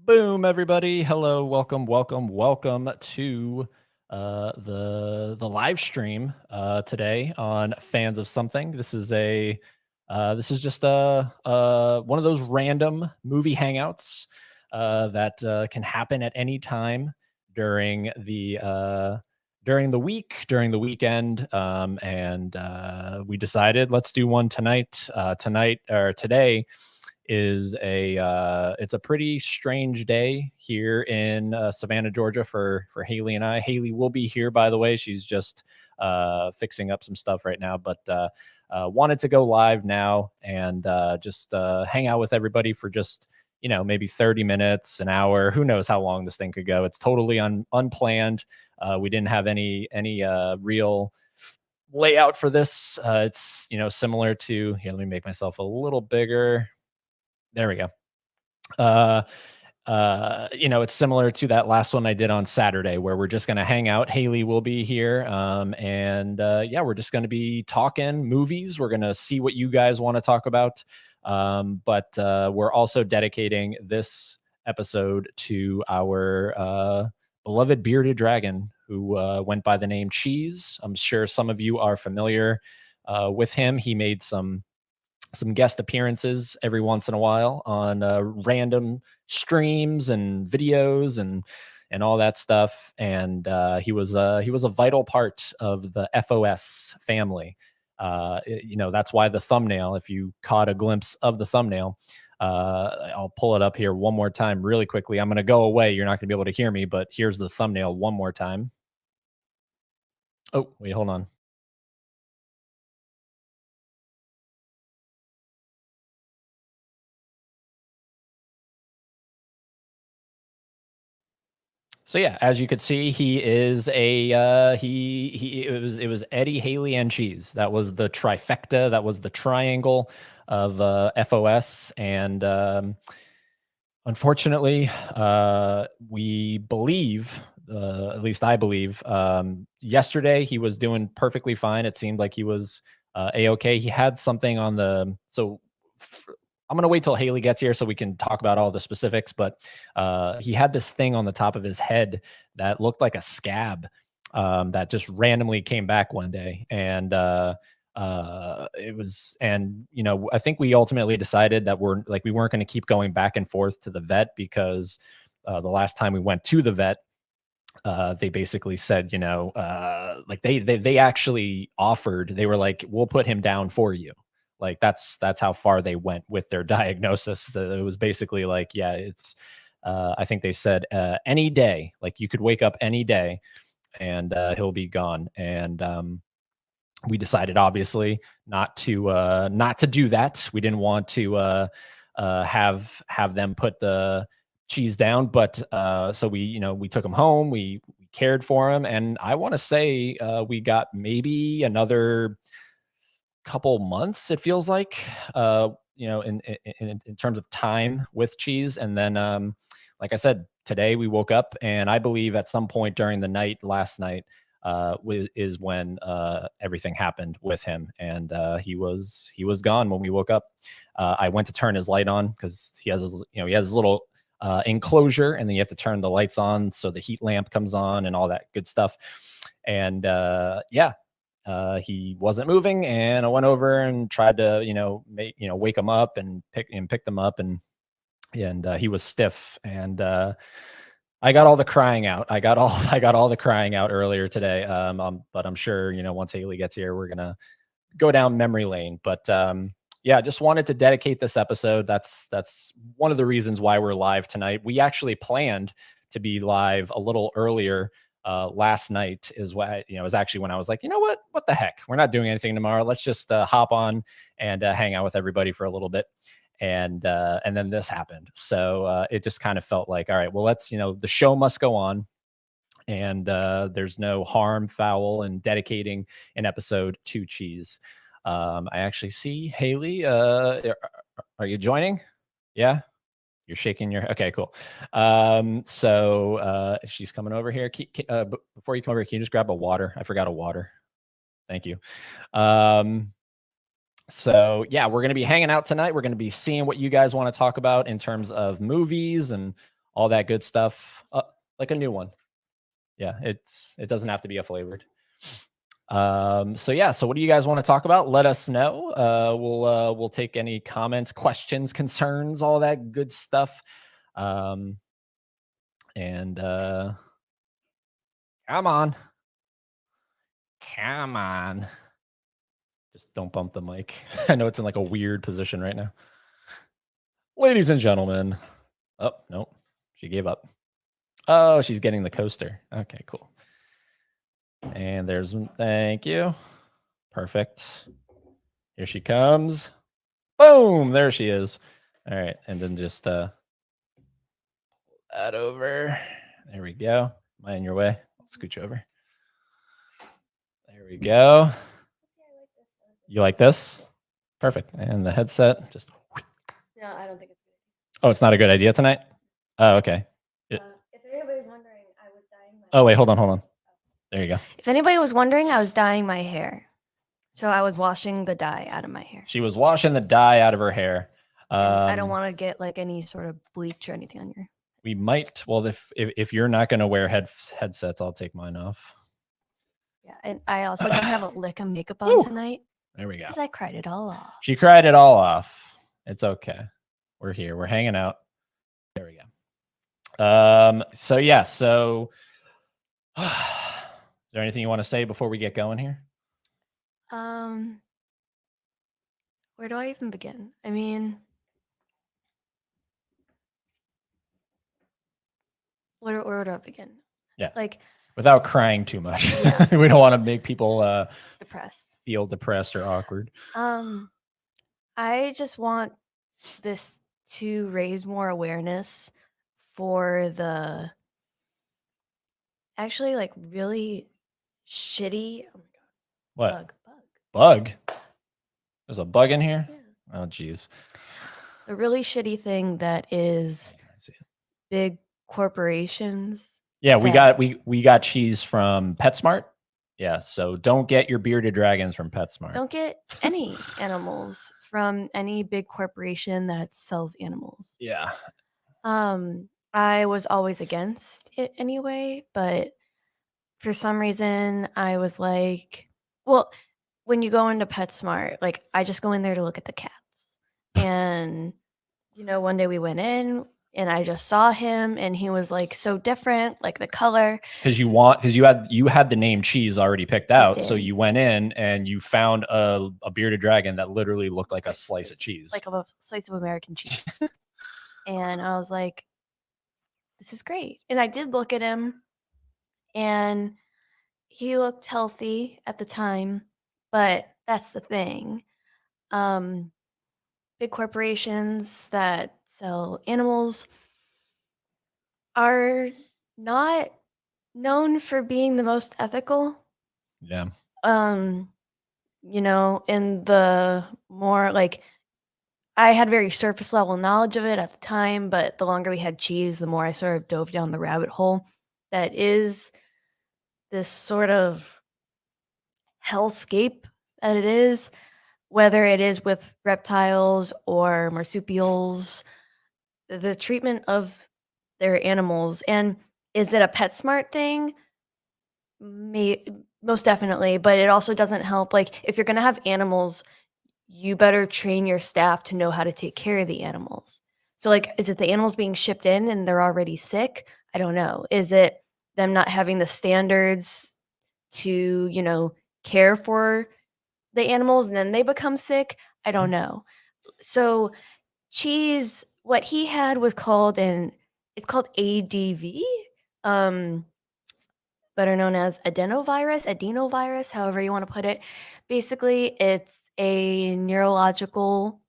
Boom, everybody. Hello, welcome to the live stream today on Fans of Something. This is just one of those random movie hangouts that can happen at any time during the week, during the weekend, and we decided let's do one tonight. Today is it's a pretty strange day here in Savannah, Georgia for Haley and I. Haley will be here, by the way. She's just fixing up some stuff right now, but wanted to go live now and just hang out with everybody for just maybe 30 minutes, an hour. Who knows how long this thing could go? It's totally unplanned. We didn't have any real layout for this. It's similar to here. Let me make myself a little bigger. There we go. It's similar to that last one I did on Saturday where we're just going to hang out. Haley will be here. And yeah, we're just going to be talking movies. We're going to see what you guys want to talk about. But we're also dedicating this episode to our beloved bearded dragon who went by the name Cheese. I'm sure some of you are familiar with him. He made some guest appearances every once in a while on random streams and videos and all that stuff. And he was a vital part of the FOS family. That's why the thumbnail, if you caught a glimpse of the thumbnail, I'll pull it up here one more time really quickly. I'm going to go away. You're not going to be able to hear me, but here's the thumbnail one more time. Oh, wait, hold on. So yeah, as you could see, he is a he it was Eddie, Haley, and Cheese. That was the trifecta. That was the triangle of FOS. And unfortunately, we believe, at least I believe, yesterday he was doing perfectly fine. It seemed like he was a-okay. He had something on the I'm gonna wait till Haley gets here so we can talk about all the specifics. But he had this thing on the top of his head that looked like a scab that just randomly came back one day, and it was, and I think we ultimately decided that we weren't going to keep going back and forth to the vet because the last time we went to the vet, they basically said, like they actually offered. They were like, "We'll put him down for you." Like that's how far they went with their diagnosis. It was basically like, yeah, it's. I think they said any day, like you could wake up any day, and he'll be gone. And we decided, obviously, not to do that. We didn't want to have them put the Cheese down, but so we took him home. We cared for him, and I want to say we got maybe another couple months, it feels like, in terms of time with Cheese. And then like I said, today we woke up, and I believe at some point during the night last night is when everything happened with him. And he was gone when we woke up. I went to turn his light on because he has his little enclosure, and then you have to turn the lights on so the heat lamp comes on and all that good stuff. And yeah, he wasn't moving, and I went over and tried to wake him up and pick them up, and he was stiff. And I got all the crying out. I got all the crying out earlier today. But I'm sure once Haley gets here, we're gonna go down memory lane. But yeah, just wanted to dedicate this episode. That's one of the reasons why we're live tonight. We actually planned to be live a little earlier last night. Is what is actually when I was like, what the heck, we're not doing anything tomorrow. Let's just hop on and hang out with everybody for a little bit. And then this happened. So it just kind of felt like, all right, well, let's the show must go on. And there's no harm, foul, in dedicating an episode to Cheese. I actually see Haley. Are you joining? Yeah, you're shaking your. Okay, cool. So she's coming over here. Before you come over, can you just grab a water? I forgot a water. Thank you. So yeah, we're gonna be hanging out tonight. We're gonna be seeing what you guys want to talk about in terms of movies and all that good stuff, like a new one. Yeah, it doesn't have to be a flavored. So yeah, so what do you guys want to talk about? Let us know. We'll take any comments, questions, concerns, all that good stuff. And come on. Just don't bump the mic. I know it's in like a weird position right now. Ladies and gentlemen. Oh, no. She gave up. Oh, she's getting the coaster. Okay, cool. And there's, thank you. Perfect. Here she comes. Boom, there she is. All right, and then just that over. There we go. Am I in your way? I'll scooch over. There we go. You like this? Perfect. And the headset just. No, I don't think it's good. Oh, it's not a good idea tonight? Oh, okay. If anybody's wondering, I was dyeing my Oh, wait, hold on. There you go. If anybody was wondering, I was dyeing my hair. So I was washing the dye out of my hair. She was washing the dye out of her hair. I don't want to get like any sort of bleach or anything on your. We might. Well, if you're not going to wear headsets, I'll take mine off. Yeah, and I also don't have a lick of makeup on tonight. There we go. Because I cried it all off. She cried it all off. It's okay. We're here. We're hanging out. There we go. So yeah. So, is there anything you want to say before we get going here? Where do I even begin? I mean, where do I begin? Yeah. Like, without crying too much. Yeah. We don't want to make people depressed. Feel depressed or awkward. I just want this to raise more awareness for the actually like really shitty. Oh my god! What? Bug. There's a bug in here. Yeah. Oh, geez. The really shitty thing that is big corporations. Yeah, we got cheese from PetSmart. Yeah, so don't get your bearded dragons from PetSmart. Don't get any animals from any big corporation that sells animals. Yeah. I was always against it anyway, but for some reason I was like, well, when you go into PetSmart, like I just go in there to look at the cats. And one day we went in and I just saw him and he was like so different, like the color. Because you had the name Cheese already picked out. So you went in and you found a bearded dragon that literally looked like a slice of cheese. Like a slice of American cheese. And I was like, this is great. And I did look at him and he looked healthy at the time, but that's the thing. Big corporations that sell animals are not known for being the most ethical. Yeah. In the more like I had very surface level knowledge of it at the time, but the longer we had cheese, the more I sort of dove down the rabbit hole that is this sort of hellscape that it is, whether it is with reptiles or marsupials, the treatment of their animals. And is it a PetSmart thing? Most definitely, but it also doesn't help. Like if you're going to have animals, you better train your staff to know how to take care of the animals. So like, is it the animals being shipped in and they're already sick? I don't know. Is it them not having the standards to, care for the animals and then they become sick? I don't know. So Cheese, what he had was called it's called ADV, better known as adenovirus, however you want to put it. Basically, it's a neurological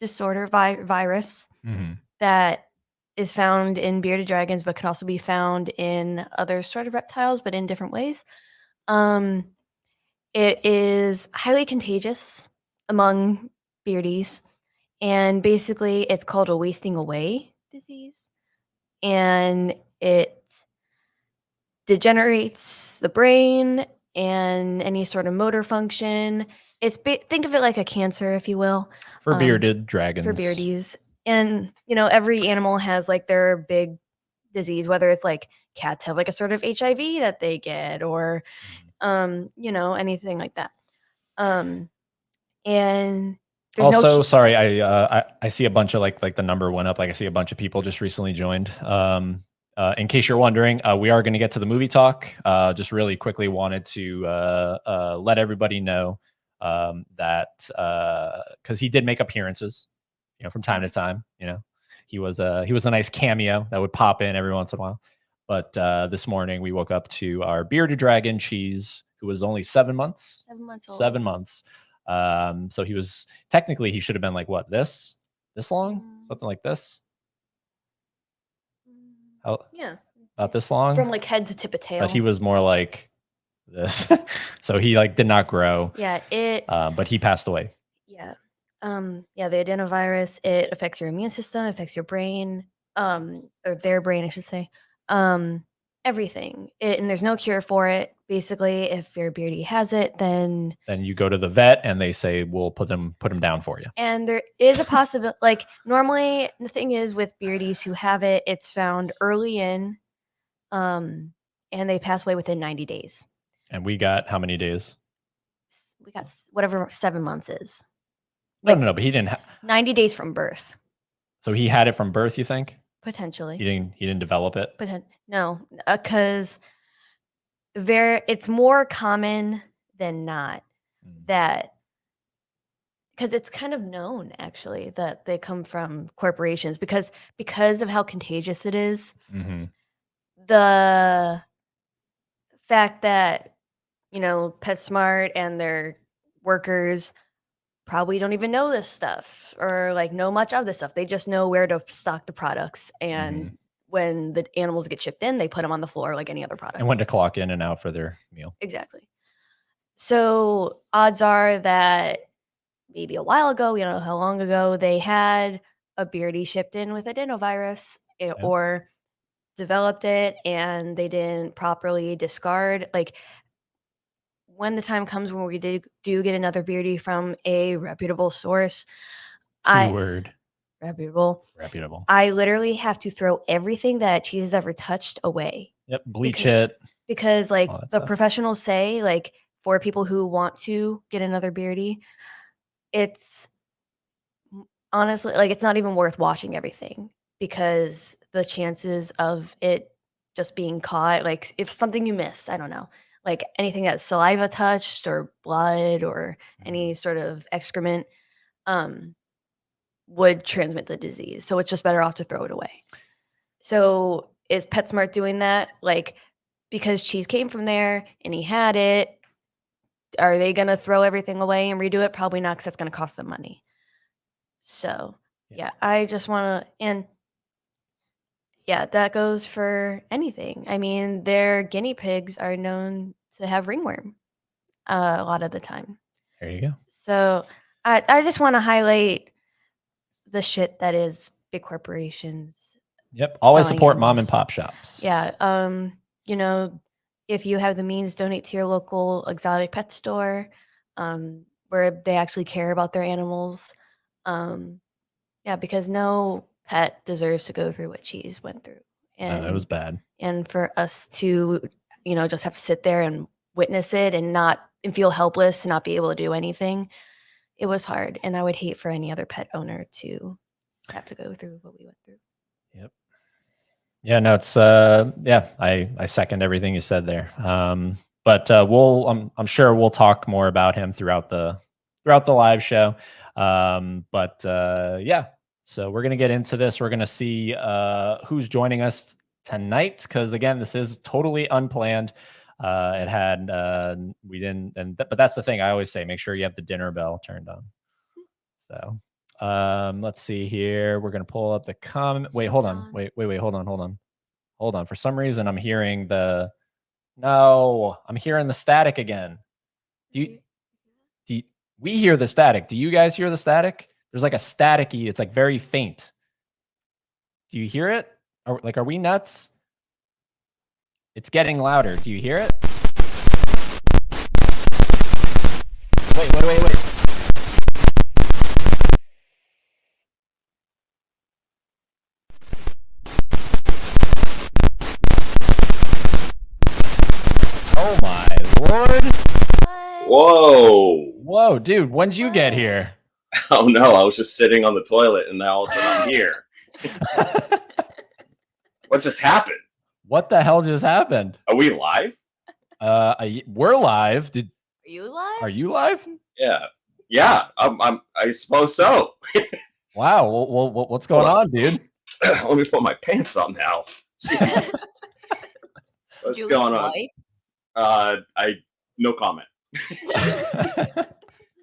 disorder virus that is found in bearded dragons, but can also be found in other sort of reptiles, but in different ways. It is highly contagious among beardies, and basically it's called a wasting away disease, and it degenerates the brain and any sort of motor function. Think of it like a cancer, if you will. For bearded dragons. For beardies. And, every animal has like their big disease, whether it's like cats have like a sort of HIV that they get, or anything like that. And there's Also, no sorry, I see a bunch of like the number went up. Like I see a bunch of people just recently joined. In case you're wondering, we are going to get to the movie talk. Just really quickly wanted to let everybody know that because he did make appearances, from time to time. He was a nice cameo that would pop in every once in a while. But this morning we woke up to our bearded dragon Cheese, who was only 7 months. 7 months old. 7 months. So he should have been like what, this long, something like this. Yeah, about this long from like head to tip of tail. But he was more like this. So he like did not grow. Yeah, but he passed away. Yeah. The adenovirus, it affects your immune system, affects your brain, or their brain, I should say. Everything. And there's no cure for it. Basically, if your beardy has it, then you go to the vet and they say we'll put him down for you. And there is a possibility. Like normally, the thing is with beardies who have it, it's found early in, and they pass away within 90 days. And we got how many days? We got whatever 7 months is. No, but he didn't 90 days from birth. So he had it from birth, you think? Potentially. He didn't develop it? No, because it's more common than not that, because it's kind of known actually that they come from corporations because of how contagious it is. Mm-hmm. The fact that PetSmart and their workers probably don't even know this stuff or like know much of this stuff. They just know where to stock the products, and when the animals get shipped in, they put them on the floor like any other product. And when to clock in and out for their meal. Exactly. So odds are that maybe a while ago, we don't know how long ago, they had a beardy shipped in with adenovirus or developed it, and they didn't properly discard. Like when the time comes when we do get another beardy from a reputable source, reputable. I literally have to throw everything that Cheese has ever touched away. Yep, bleach it. Because like the professionals say, like for people who want to get another beardy, it's honestly like it's not even worth washing everything because the chances of it just being caught, like if something you missed, I don't know, like anything that's saliva touched or blood or any sort of excrement would transmit the disease. So it's just better off to throw it away. So is PetSmart doing that? Like, because Cheese came from there and he had it, are they going to throw everything away and redo it? Probably not, because that's going to cost them money. So yeah, I just want to, and yeah, that goes for anything. I mean, their guinea pigs are known to have ringworm a lot of the time. There you go. So I just want to highlight the shit that is big corporations. Yep. Always support mom and pop shops. Yeah. If you have the means, donate to your local exotic pet store where they actually care about their animals. Because no pet deserves to go through what Cheese went through. And it was bad. And for us to, just have to sit there and witness it and feel helpless to not be able to do anything, it was hard. And I would hate for any other pet owner to have to go through what we went through. Yep. Yeah, no, it's I second everything you said there. But I'm sure we'll talk more about him throughout the live show. So we're gonna get into this. We're gonna see who's joining us tonight, because again, this is totally unplanned. But that's the thing I always say, make sure you have the dinner bell turned on. So let's see here. We're gonna pull up the comment. Wait, hold on. Wait, hold on. For some reason I'm hearing the static again. We hear the static. Do you guys hear the static? There's like a staticky, it's like very faint. Do you hear it? Are we nuts? It's getting louder. Do you hear it? Wait. Whoa. Whoa, dude, when did you get here? Oh no, I was just sitting on the toilet and now all of a sudden I'm here. What just happened? What the hell just happened? Are we live? We're live. Are you live? Are you live? Yeah. I suppose so. Wow. Well, what's going on, dude? Let me put my pants on now. Jeez. What's Julie's going on? wife? No comment.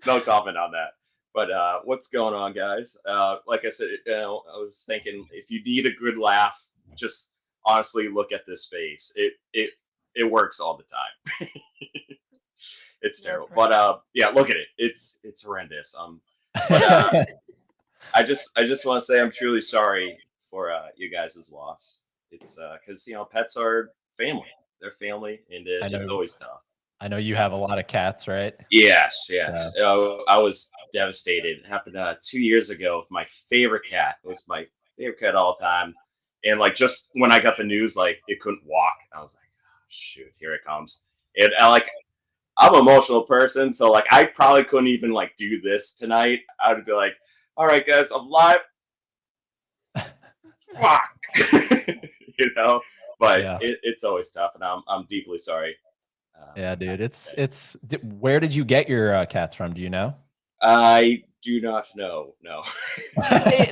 No comment on that. But what's going on, guys? Like I said, I was thinking if you need a good laugh, just honestly look at this face. It works all the time. It's terrible. But yeah, look at it. It's horrendous. But I just want to say I'm truly sorry for you guys' loss. It's because pets are family. They're family, and it's always tough. I know you have a lot of cats, right? Yes. I was devastated. It happened 2 years ago with my favorite cat. It was my favorite cat all time. And like just when I got the news, like it couldn't walk, I was like, oh, shoot, here it comes. And I'm an emotional person, so like I probably couldn't even like do this tonight. I would be like, all right, guys, I'm live. Fuck. But yeah. It's always tough, and I'm deeply sorry. Yeah, dude. It's. Where did you get your cats from? Do you know? I do not know. No.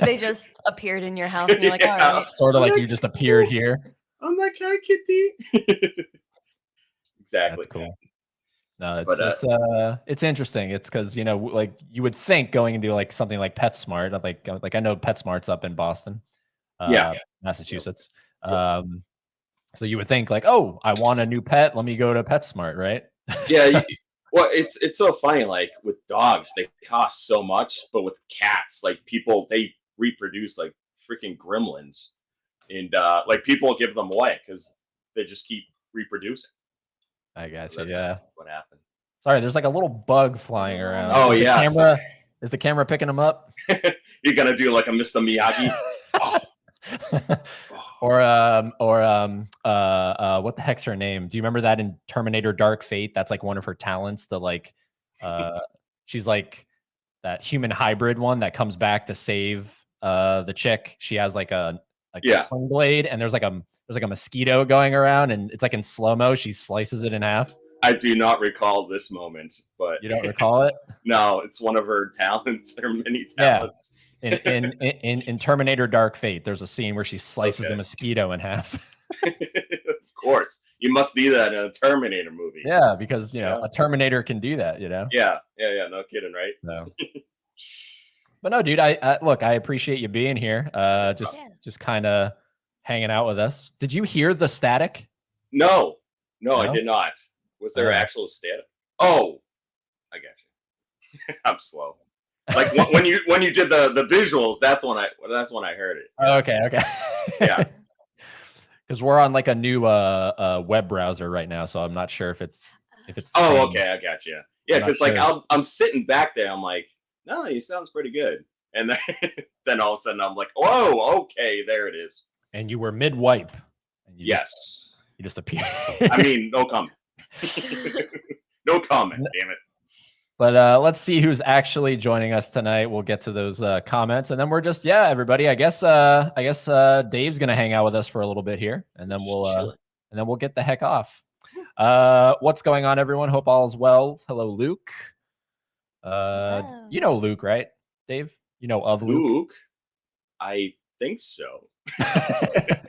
they just appeared in your house, and you're like, all right. Sort of like you just appeared here. I'm that cat kitty. Exactly. That's cool. No, it's interesting. It's because like you would think going into like something like PetSmart, like I know PetSmart's up in Boston, Massachusetts. Yep. So you would think like, oh, I want a new pet. Let me go to PetSmart, right? Yeah. Well, it's so funny. Like with dogs, they cost so much, but with cats, like people, they reproduce like freaking gremlins, and like people give them away because they just keep reproducing. I got you. Yeah, that's what happened. Sorry, there's like a little bug flying around. Oh yeah. Is the camera picking them up? You're gonna do like a Mr. Miyagi. Or what the heck's her name? Do you remember that in Terminator Dark Fate? That's like one of her talents. She's like that human hybrid one that comes back to save the chick. She has like a sling blade, and there's like a mosquito going around, and it's like in slow-mo. She slices it in half. I do not recall this moment, but you don't recall it? No, it's one of her talents. There are many talents. Yeah. In Terminator Dark Fate, there's a scene where she slices a mosquito in half. Of course, you must do that in a Terminator movie. Yeah, because a Terminator can do that. Yeah. No kidding, right? No. But no, dude. I look. I appreciate you being here. Just kind of hanging out with us. Did you hear the static? No, I did not. Was there actual static? Oh, I got you. I'm slow. Like when you did the visuals, that's when I heard it. Okay. Yeah. Because we're on like a new web browser right now, so I'm not sure if it's. Oh, okay, I got you. Yeah, because like I'm sitting back there, I'm like, no, he sounds pretty good, and then all of a sudden I'm like, whoa, okay, there it is. And you were mid wipe. You just appeared. I mean, no comment. No comment. Damn it. But let's see who's actually joining us tonight. We'll get to those comments, and then we're just everybody. I guess Dave's gonna hang out with us for a little bit here, and then we'll get the heck off. What's going on, everyone? Hope all is well. Hello, Luke. You know Luke, right, Dave? You know of Luke? Luke? I think so. The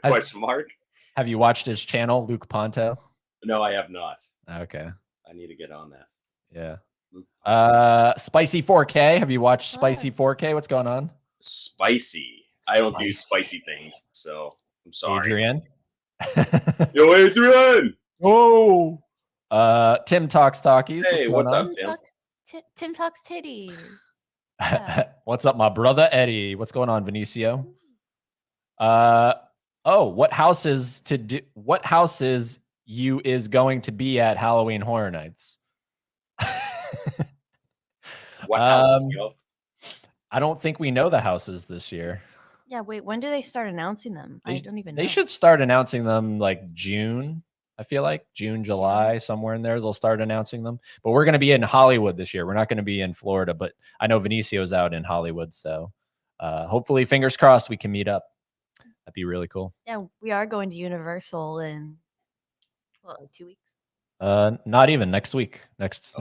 question mark. Have you watched his channel, Luke Ponto? No, I have not. Okay. I need to get on that. Yeah. Spicy 4K. Have you watched Spicy 4K? What's going on? Spicy. I don't do spicy things, so I'm sorry. Adrian. Yo, Adrian. Oh. Tim Talks Talkies. Hey, what's up, Tim? Tim Talks Titties. What's up, my brother Eddie? What's going on, Vinicio? What houses you is going to be at Halloween Horror Nights? What houses go? I don't think we know the houses this year. Yeah, wait, when do they start announcing them? I don't even know. They should start announcing them like June. I feel like June, July, somewhere in there, they'll start announcing them. But we're going to be in Hollywood this year. We're not going to be in Florida, but I know Venicio's out in Hollywood. So hopefully, fingers crossed, we can meet up. That'd be really cool. Yeah, we are going to Universal in like 2 weeks. Not even next week. Next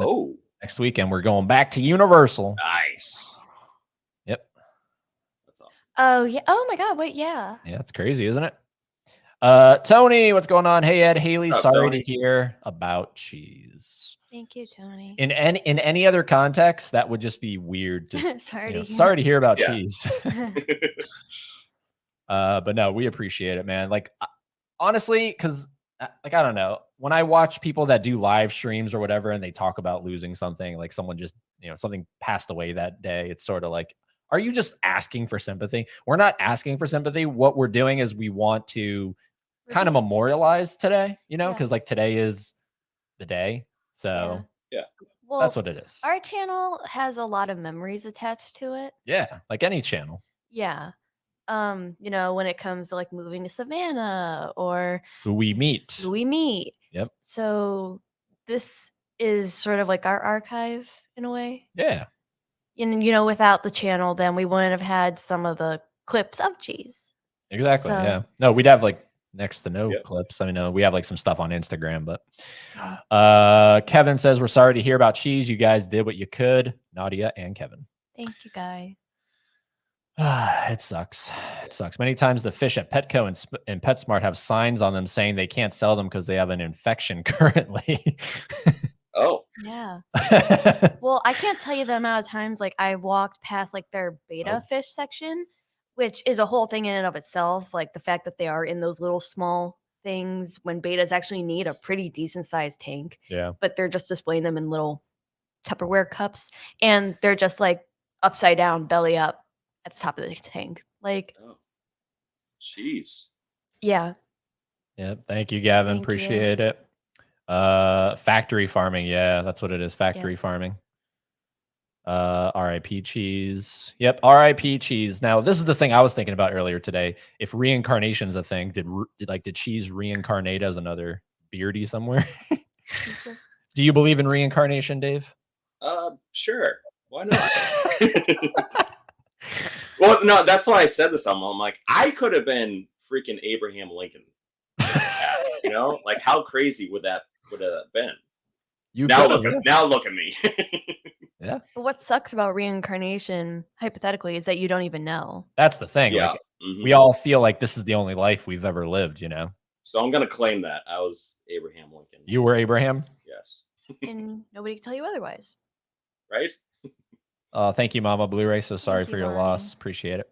weekend, we're going back to Universal. Nice. Yep. That's awesome. Oh yeah. Oh my God. Wait. Yeah. Yeah, it's crazy, isn't it? Tony, what's going on? Hey, Ed, Haley, What's up, sorry Tony? to hear about cheese. Thank you, Tony. In any other context, that would just be weird. Just, Sorry sorry to hear about Yeah. cheese. But no, we appreciate it, man. Like, honestly, because like, I don't know, when I watch people that do live streams or whatever, and they talk about losing something, like someone just, something passed away that day, it's sort of like, are you just asking for sympathy? We're not asking for sympathy. What we're doing is we want to kind of memorialize today, Yeah. because like today is the day. So Well, that's what it is. our channel has a lot of memories attached to it. Yeah, like any channel. Yeah. When it comes to like moving to Savannah or Who we meet. who we meet. Yep. So this is sort of like our archive in a way. Yeah. And without the channel, then we wouldn't have had some of the clips of cheese. Exactly. So- Yeah. No, we'd have like next to no Yep. clips. I mean, we have like some stuff on Instagram, but Yeah. Kevin says we're sorry to hear about cheese. You guys did what you could, Nadia and Kevin. Thank you, guys. It sucks. It sucks. Many times the fish at Petco and PetSmart have signs on them saying they can't sell them because they have an infection currently. Oh, Yeah. Well, I can't tell you the amount of times like I walked past like their beta fish section, which is a whole thing in and of itself. Like the fact that they are in those little small things when betas actually need a pretty decent sized tank, Yeah. but they're just displaying them in little Tupperware cups and they're just like upside down, belly up at the top of the tank. Like, oh, jeez. yeah. Yep. Thank you, Gavin. Thank you. Appreciate it. Factory farming. Yeah, that's what it is. Factory Yes. farming. RIP cheese. Yep. RIP cheese. Now, this is the thing I was thinking about earlier today. If reincarnation is a thing, did cheese reincarnate as another beardy somewhere? It's just- Do you believe in reincarnation, Dave? Sure. Why not? Well, no, that's why I said this. I'm like, I could have been freaking Abraham Lincoln. Past, like how crazy would that have been? You Now could've, look at me. yeah. But what sucks about reincarnation, hypothetically, is that you don't even know. That's the thing. Yeah. Like, Mhm. we all feel like this is the only life we've ever lived. So I'm gonna claim that I was Abraham Lincoln. You were Abraham. Yes. And nobody can tell you otherwise. Right. Thank you, Mama Blu-ray. So sorry Thank for you, your Bonnie. loss. Appreciate it.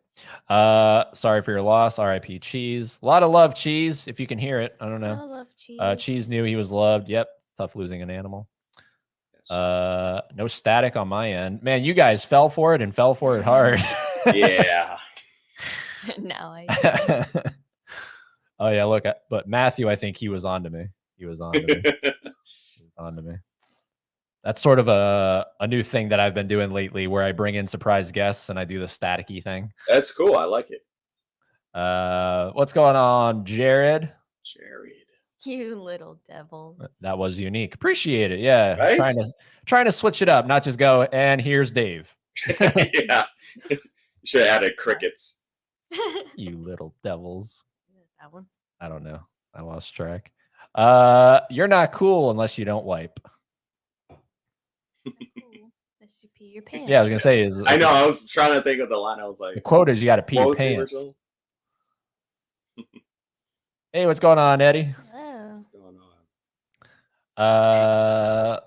Sorry for your loss. RIP cheese. A lot of love, cheese. If you can hear it, I don't I know. love cheese. Cheese knew he was loved. Yep. Tough losing an animal. Yes. No static on my end. Man, you guys fell for it and fell for it hard. Yeah. Now I Oh yeah, look. But Matthew, I think he was on to me. He was on to me. He was on to me. That's sort of a new thing that I've been doing lately, where I bring in surprise guests and I do the staticky thing. That's cool. I like it. What's going on, Jared? Jared. you little devils. That was unique. Appreciate it. Yeah, Right? trying to switch it up, not just go and here's Dave. Yeah. You should have added crickets. You little devils. That one. I don't know. I lost track. You're not cool unless you don't wipe. Cool. Unless you pee your pants. Yeah, I was gonna say is I know. I was trying to think of the line. I was the like, quote is you got to pee what your was the pants. original? Hey, what's going on, Eddie? Oh. What's going on?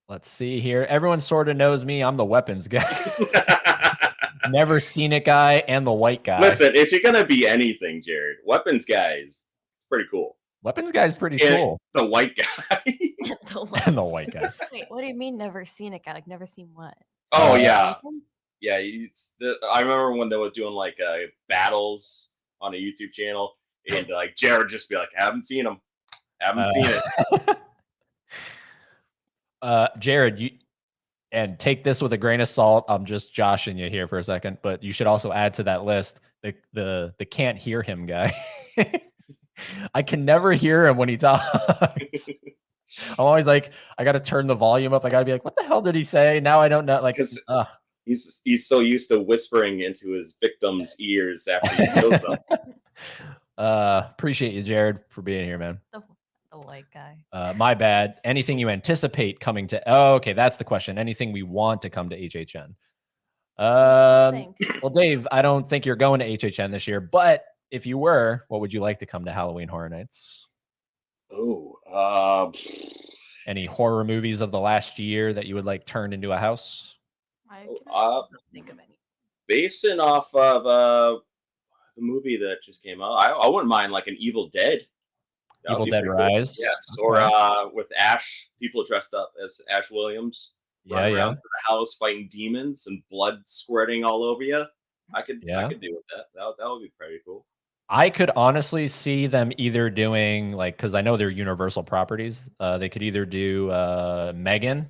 Let's see here. Everyone sort of knows me. I'm the weapons guy. Never seen it guy and the white guy. Listen, if you're gonna be anything, Jared, weapons guys, it's pretty cool. Weapons guy's pretty And cool. The white guy. The one- And the white guy. Wait, what do you mean never seen it? Guy? Like never seen what? Oh yeah, Anything? yeah. It's I remember when they were doing like battles on a YouTube channel, and like Jared just be like, "Haven't seen him, haven't seen it." Jared, you and take this with a grain of salt. I'm just joshing you here for a second, but you should also add to that list the can't hear him guy. I can never hear him when he talks. I'm always like, I got to turn the volume up. I got to be like, what the hell did he say? Now I don't know. Like, Because he's so used to whispering into his victims' ears after he kills them. Appreciate you, Jared, for being here, man. The white guy. My bad. Anything you anticipate coming to? Oh, okay, that's the question. Anything we want to come to HHN? Well, Dave, I don't think you're going to HHN this year, but if you were, what would you like to come to Halloween Horror Nights? Oh, any horror movies of the last year that you would like turned into a house? I cannot think of any. Basing off of the movie that just came out, I wouldn't mind like an Evil Dead. Evil Dead Rise. Cool. Yes, or with Ash, people dressed up as Ash Williams. Yeah. Around the house fighting demons and blood squirting all over you. I could do with that. That would be pretty cool. I could honestly see them either doing like, because I know they're Universal properties. They could either do Megan.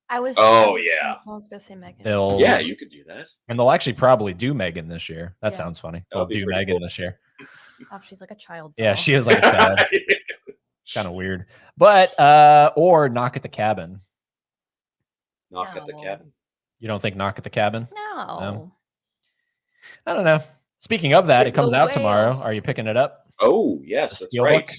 I was gonna say Megan. Yeah, you could do that. And they'll actually probably do Megan this year. That sounds funny. They'll do Megan this year. Oh, she's like a child. Yeah, she is like a child. Kind of weird. But or Knock at the Cabin. Knock at the Cabin. You don't think Knock at the Cabin? No. I don't know. Speaking of that, it comes out tomorrow. Are you picking it up? Oh, yes, that's right.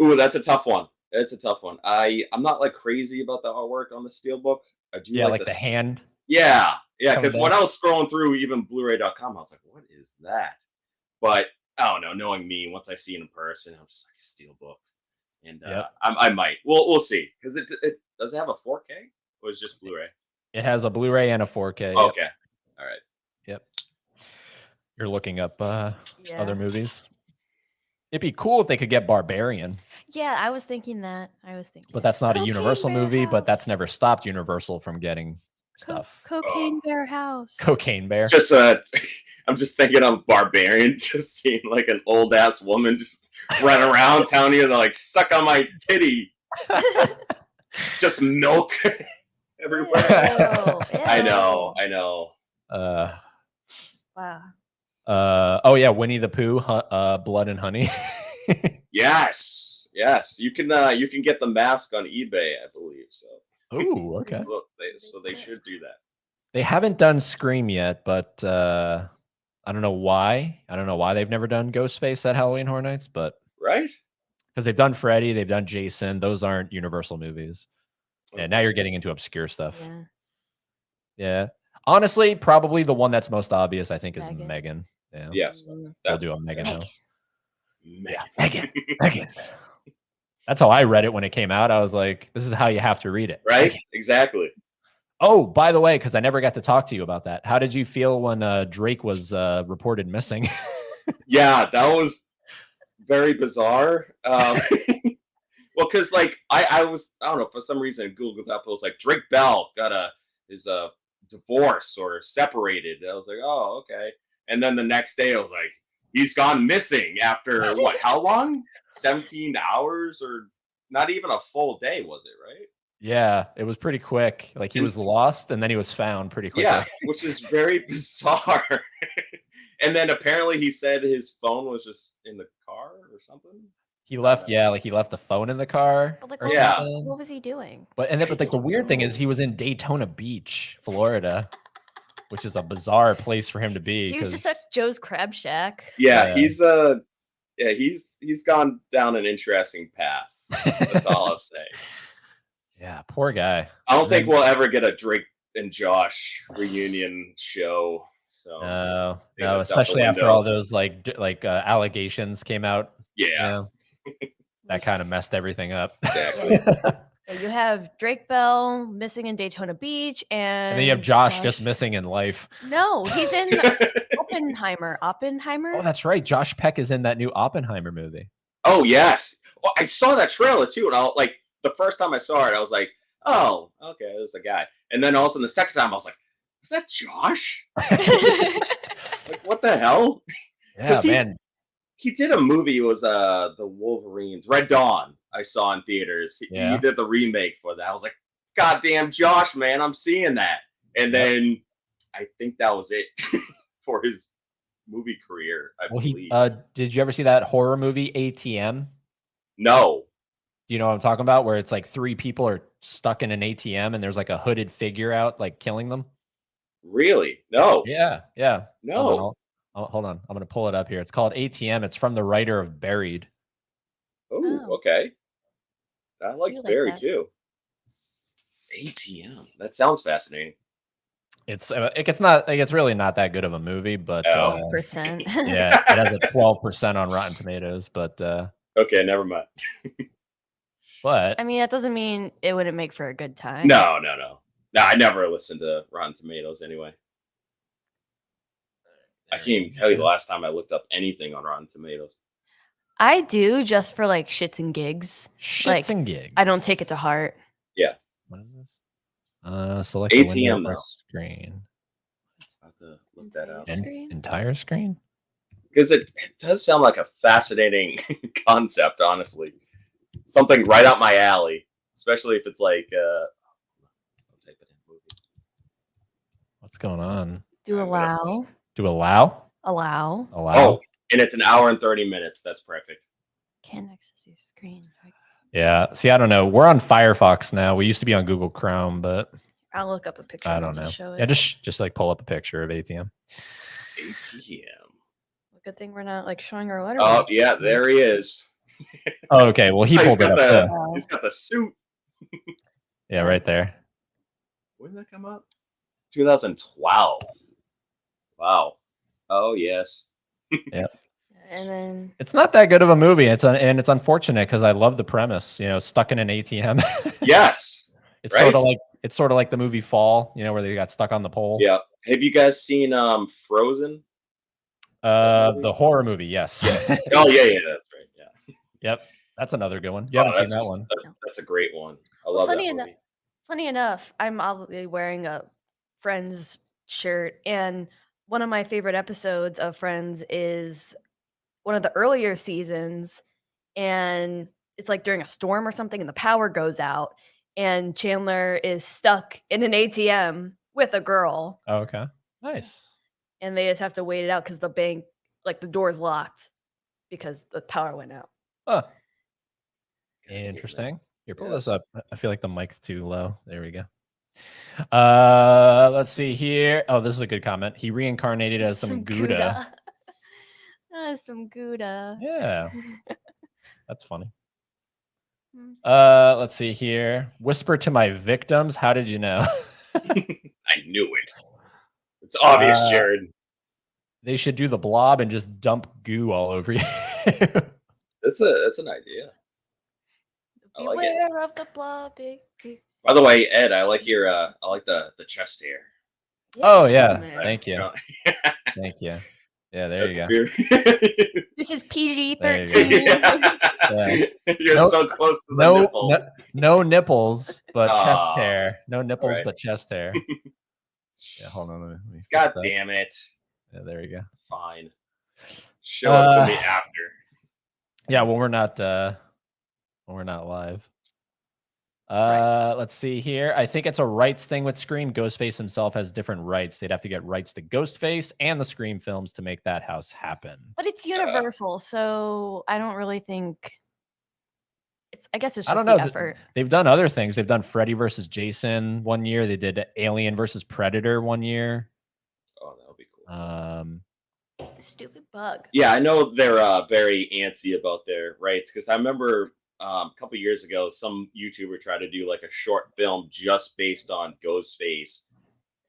Ooh, that's a tough one. It's a tough one. I'm not like crazy about the artwork on the Steelbook. I do like the hand. Yeah. Because when I was scrolling through even Blu-ray.com, I was like, what is that? But I don't know. Knowing me, once I see it in person, I'm just like Steelbook, and I might. We'll see. Because it does it have a 4K or is it just Blu-ray? It has a Blu-ray and a 4K. Okay. Yep. All right. Yep. You're looking up other movies. It'd be cool if they could get Barbarian. Yeah, I was thinking that. But that's not a Universal movie, but that's never stopped Universal from getting stuff. Cocaine Bear House. Cocaine Bear. Just I'm just thinking of Barbarian, just seeing like an old ass woman just run around town here, they're like, suck on my titty. Just milk everywhere. Ew. I know. Wow. Oh yeah, Winnie the Pooh, Blood and Honey. Yes. You can get the mask on eBay, I believe. So. Oh, okay. So they should do that. They haven't done Scream yet, but I don't know why. I don't know why they've never done Ghostface at Halloween Horror Nights, but right? Because they've done Freddy, they've done Jason. Those aren't Universal movies. Yeah, now you're getting into obscure stuff. Yeah. Honestly, probably the one that's most obvious, I think, is Megan. Yeah. Yes. We'll do a Megan house. Megan. That's how I read it when it came out. I was like, this is how you have to read it. Right? Exactly. Oh, by the way, because I never got to talk to you about that. How did you feel when Drake was reported missing? Yeah, that was very bizarre. Well, because like I don't know, for some reason I Googled that, it was like Drake Bell is divorced or separated. I was like, oh, okay. And then the next day I was like, he's gone missing after what? How long? 17 hours or not even a full day, was it, right? Yeah, it was pretty quick. Like he was lost and then he was found pretty quickly. Yeah, which is very bizarre. And then apparently he said his phone was just in the car or something. He left, he left the phone in the car. But like, what was he doing? But the weird thing is he was in Daytona Beach, Florida, which is a bizarre place for him to be. He was just at Joe's Crab Shack. Yeah, he's gone down an interesting path. That's all I'll say. Yeah, poor guy. I don't think we'll ever get a Drake and Josh reunion show. So no, especially after all those allegations came out. Yeah. That kind of messed everything up. Exactly. You have Drake Bell missing in Daytona Beach, and then you have Josh just missing in life. No, he's in Oppenheimer. Oh, that's right. Josh Peck is in that new Oppenheimer movie. Oh yes, well, I saw that trailer too, and the first time I saw it, I was like, oh, okay, this is a guy. And then all of a sudden, the second time, I was like, is that Josh? Like, what the hell? Yeah, man. He did a movie. It was the Wolverines, Red Dawn. I saw in theaters. He did the remake for that. I was like, goddamn Josh, man, I'm seeing that. And then I think that was it for his movie career, I Well, believe. did you ever see that horror movie ATM? No. Do you know what I'm talking about? Where it's like 3 people are stuck in an ATM and there's like a hooded figure out like killing them. Really? No. Yeah, yeah. Hold on, No. hold on. I'm gonna pull it up here. It's called ATM. It's from the writer of Buried. Oh, Oh. okay. I liked like Barry that. too. ATM. That sounds fascinating. It's it's really not that good of a movie, but Oh. 12%. yeah, it has a 12% on Rotten Tomatoes, but Okay, never mind. but I mean, that doesn't mean it wouldn't make for a good time. No. No, I never listened to Rotten Tomatoes anyway. I can't even tell you the last time I looked up anything on Rotten Tomatoes. I do just for like shits and gigs. shits Like, and gigs. I don't take it to heart. What is this? Select the window ATM or though. screen. I'll have to look that up. And- Screen? Entire screen? Because it does sound like a fascinating concept, honestly. Something right up my alley, especially if it's like I'll type it in movie. What's going on? Do I'm gonna- allow. Do allow? Allow. Allow. Oh, and it's an hour and 30 minutes. That's perfect. Can't access your screen. Yeah. See, I don't know. We're on Firefox now. We used to be on Google Chrome, but I'll look up a picture. I and don't I'll know. Show it. Yeah, just like pull up a picture of ATM. ATM. Good thing we're not like showing our letter. Oh, yeah, there he is. Oh, okay. Well, he He's pulled it got up. the Too. he's got the suit. Yeah, right there. When did that come out? 2012. Wow. Oh yes. And then It's not that good of a movie. And it's unfortunate because I love the premise. You know, stuck in an ATM. Yes. It's Right? sort of like the movie Fall. You know, where they got stuck on the pole. Yeah. Have you guys seen Frozen? movie? The horror movie. Yes. Oh yeah, that's right. Yeah. Yep. That's another good one. You haven't seen that one. That's a great one. I Well, love that funny movie. funny enough, I'm obviously wearing a Friends shirt, and one of my favorite episodes of Friends is one of the earlier seasons, and it's like during a storm or something, and the power goes out, and Chandler is stuck in an ATM with a girl, Oh, okay. Nice. and they just have to wait it out because the bank, like the door's locked because the power went out. Oh, God damn it. interesting. Here, pull Yes. this up. I feel like the mic's too low. There we go. Let's see here. Oh, this is a good comment. He reincarnated as some Gouda. Some Gouda. Yeah, that's funny. Hmm. Let's see here. Whisper to my victims. How did you know? I knew it. It's obvious, Jared. They should do the blob and just dump goo all over you. That's an idea. I like it. Beware of the blob. Big creeps. By the way, Ed, I like your I like the chest hair. Oh, yeah. man. Thank you. So- Thank you. Yeah, there you That's go. very- This is PG There you go. 13. Yeah. You're Nope. so close to the No, nipple. no nipples, but chest Aw. hair. No nipples, Right. but chest hair. Yeah, hold on. Let me fix God that. damn it. Yeah, there you go. Fine. Show it to me after. Yeah, when we're not live. Let's see here. I think it's a rights thing with Scream. Ghostface himself has different rights. They'd have to get rights to Ghostface and the Scream films to make that house happen. But it's universal, so I don't really think I guess it's I just don't the know. effort. They've done other things. They've done Freddy versus Jason one year. They did Alien versus Predator one year. Oh, that would be cool. Stupid bug. Yeah, I know they're very antsy about their rights because I remember a couple years ago, some YouTuber tried to do like a short film just based on Ghostface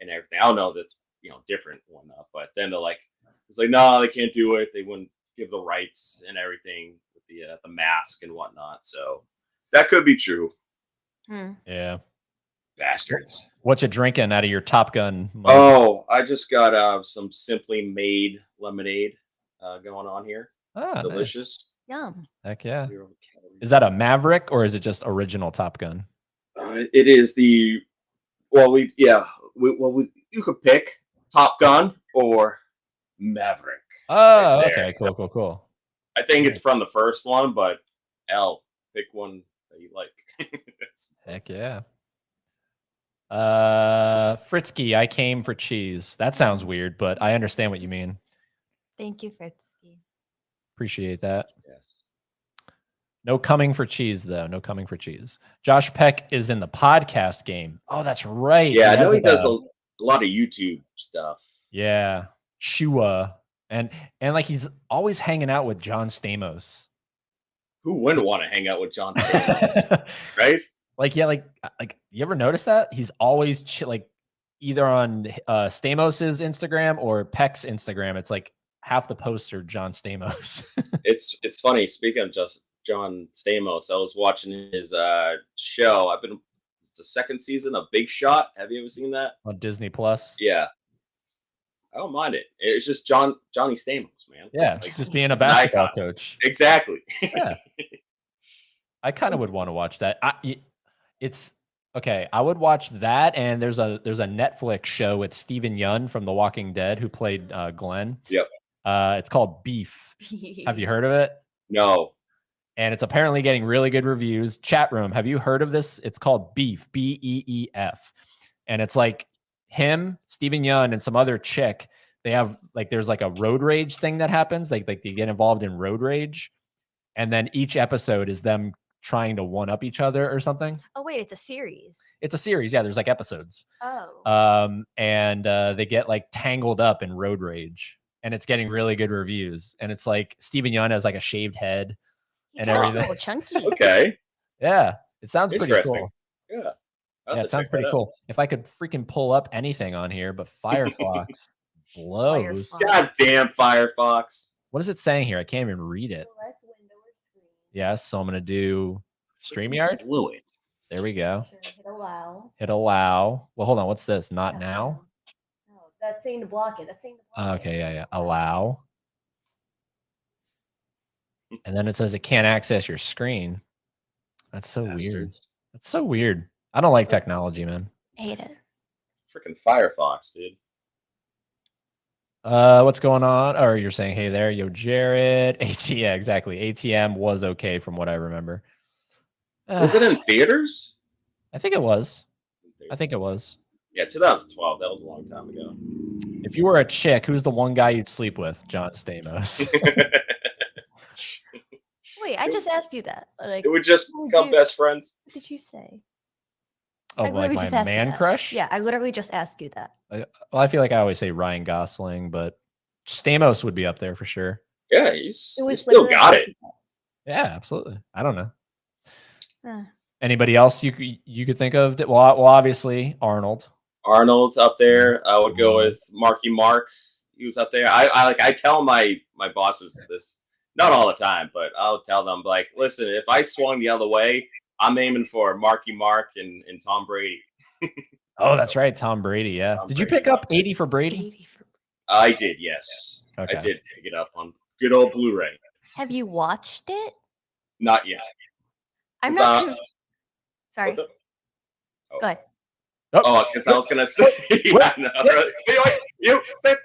and everything. I don't know, that's different one, but then they're like, it's like, no, they can't do it. They wouldn't give the rights and everything with the mask and whatnot. So that could be true. Yeah. Bastards. What you drinking out of your Top Gun mug? Oh, I just got some Simply Made lemonade going on here. It's Ah, nice. delicious. Yum. Heck yeah. 0 calories. Is that a Maverick or is it just original Top Gun? It is the you could pick Top Gun or Maverick. Oh, Right there. okay. Cool. I think it's from the first one, but pick one that you like. Heck yeah. Fritzky, I came for cheese. That sounds weird, but I understand what you mean. Thank you, Fritzky. Appreciate that. Yes. No coming for cheese, though. No coming for cheese. Josh Peck is in the podcast game. Oh, that's right. Yeah, I know has he like does a lot of YouTube stuff. Yeah, Shua, and like he's always hanging out with John Stamos. Who wouldn't want to hang out with John Stamos, right? Like you ever notice that he's always like either on Stamos's Instagram or Peck's Instagram. It's like half the posts are John Stamos. It's funny. Speaking of just John Stamos, I was watching his show. It's the second season of Big Shot. Have you ever seen that? On Disney Plus. Yeah. I don't mind it. It's just Johnny Stamos, man. Yeah, Like, just being a he's an basketball icon. coach. Exactly. Yeah. I kind of would want to watch that. It's okay. I would watch that, and there's a Netflix show with Steven Yeun from The Walking Dead who played Glenn. Yep. It's called Beef. Have you heard of it? No. And it's apparently getting really good reviews. Chat room, have you heard of this? It's called Beef, Beef, and it's like him, Steven Yeun, and some other chick. They have like there's like a road rage thing that happens. Like they get involved in road rage, and then each episode is them trying to one up each other or something. Oh wait, it's a series. It's a series. Yeah, there's like episodes. Oh. And they get like tangled up in road rage, and it's getting really good reviews. And it's like Steven Yeun has like a shaved head and He's everything. also chunky. Okay. Yeah, it sounds pretty Interesting. cool. Yeah. I'll Yeah, have it to sounds check pretty that out. cool. If I could freaking pull up anything on here, but Firefox blows. Firefox. God damn Firefox. What is it saying here? I can't even read it. Select window or screen. Yes, so I'm gonna do StreamYard. Blew it. There we go. Sure, hit allow. Hit allow. Well, hold on. What's this? Not now. No, that's saying to block it. That's saying to block Okay, yeah. Allow. And then it says it can't access your screen. That's so weird. Bastards. That's so weird. I don't like technology, man. it. Hate it. Freaking Firefox, dude. What's going on? Or you're saying, hey there, yo, Jared. Yeah, exactly. ATM was okay from what I remember. Was it in theaters? I think it was. I think it was. Yeah, 2012. That was a long time ago. If you were a chick, who's the one guy you'd sleep with? John Stamos. Wait, I just asked you that. Like, It would just Oh, become dude. best friends. what did you say? Oh, I like literally my just asked you man that. crush? Yeah, I literally just asked you that. Well, I feel like I always say Ryan Gosling, but Stamos would be up there for sure. Yeah, It he's was still literally got just it. Yeah, absolutely. I don't know. Uh, Anybody else you could think of? Well, obviously Arnold. Arnold's up there. I would go with Marky Mark. He was up there. I tell my bosses this, not all the time, but I'll tell them like, listen, if I swung the other way, I'm aiming for Marky Mark and Tom Brady. Oh, that's right, Tom Brady. Yeah. Tom Did you Brady's pick up up there. 80 for Brady? 80 for- I did, yes. Okay. I did pick it up on good old Blu-ray. Have you watched it? Not yet. I'm It's, not. uh, con- Sorry. What's up? Go ahead. Oh, because I was gonna say, yeah, no, really. You sit.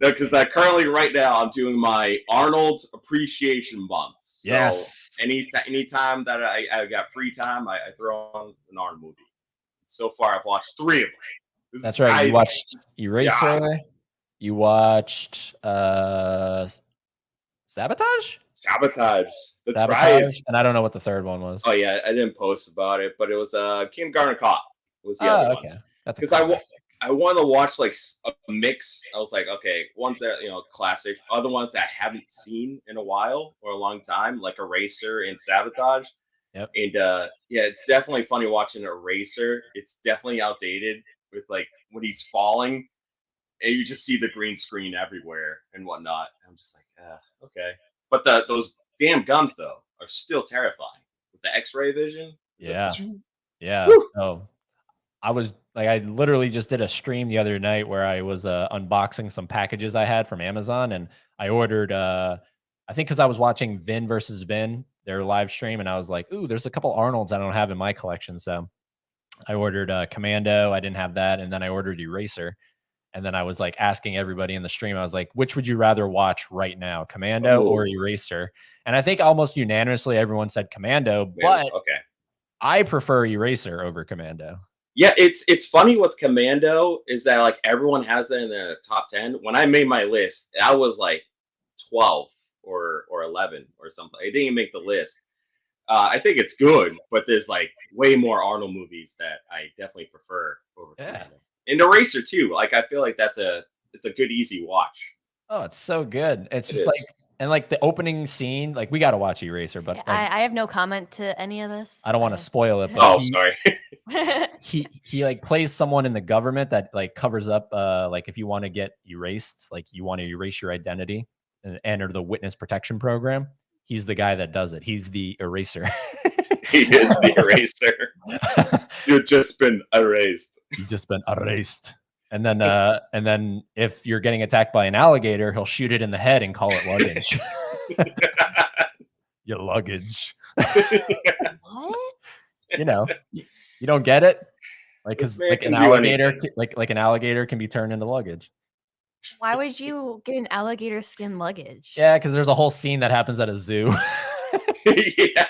No, because currently right now I'm doing my Arnold Appreciation Month. So Yes. anytime that I got free time, I throw on an Arnold movie. So far, I've watched 3 of them. This That's is right. You I- watched Eraser. You watched Sabotage? Sabotage. That's Sabotage. right. And I don't know what the third one was. Oh yeah, I didn't post about it, but it was Kim Garner Cop was the other one. Okay. That's a 'Cause I wa- classic. I want to watch like a mix. I was like, okay, ones that classic, other ones that I haven't seen in a while or a long time, like Eraser and Sabotage. Yep. And yeah, it's definitely funny watching Eraser. It's definitely outdated with like when he's falling, and you just see the green screen everywhere and whatnot. I'm just like, okay. But those damn guns though are still terrifying with the X-ray vision. It's like, Yeah. Yeah. Woo! So I was like, I literally just did a stream the other night where I was unboxing some packages I had from Amazon, and I ordered, I think because I was watching Vin versus Vin, their live stream, and I was like, ooh, there's a couple Arnolds I don't have in my collection. So I ordered Commando. I didn't have that. And then I ordered Eraser. And then I was like asking everybody in the stream, I was like, which would you rather watch right now, Commando or Eraser? And I think almost unanimously everyone said Commando, but okay. I prefer Eraser over Commando. Yeah, it's funny with Commando is that like everyone has that in their top 10. When I made my list, I was like 12 or 11 or something. It didn't even make the list. I think it's good, but there's like way more Arnold movies that I definitely prefer over Commando. And Eraser too. Like I feel like it's a good easy watch. Oh, it's so good. It's It just is. like, and like the opening scene, like we got to watch Eraser, but like, I have no comment to any of this. I don't want to spoil it. But Oh, sorry. he like plays someone in the government that like covers up like if you want to get erased, like you want to erase your identity and enter the witness protection program, he's the guy that does it. He's the eraser. He is the eraser. You've just been erased. You've just been erased. And then if you're getting attacked by an alligator, he'll shoot it in the head and call it luggage. Your luggage. What? You know, you don't get it? Like, This because man like can an do alligator, anything. like an alligator can be turned into luggage. Why would you get an alligator skin luggage? Yeah, because there's a whole scene that happens at a zoo. Yeah.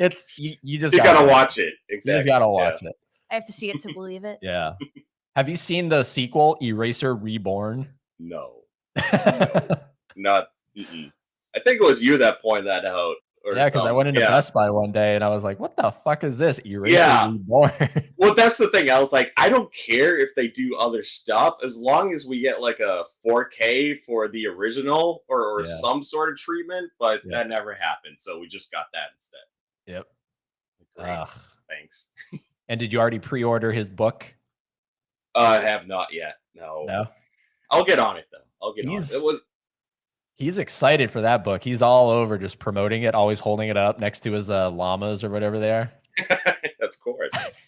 It's you just You gotta watch it. You Exactly. just gotta watch it. I have to see it to believe it. Yeah. Have you seen the sequel, Eraser Reborn? No. Not. Mm-mm. I think it was you that pointed that out. Or Yeah, because I went into yeah. Best Buy one day and I was like, "What the fuck is this? Eraser Yeah. Reborn?" Well, that's the thing. I was like, I don't care if they do other stuff as long as we get like a 4K for the original or Yeah. some sort of treatment. But Yeah. that never happened, so we just got that instead. Yep. Great. Ugh. Thanks. And did you already pre-order his book? I have not yet. No. No. I'll get on it though. I'll get on He's- it. It was. He's excited for that book. He's all over just promoting it, always holding it up next to his llamas or whatever they are. Of course.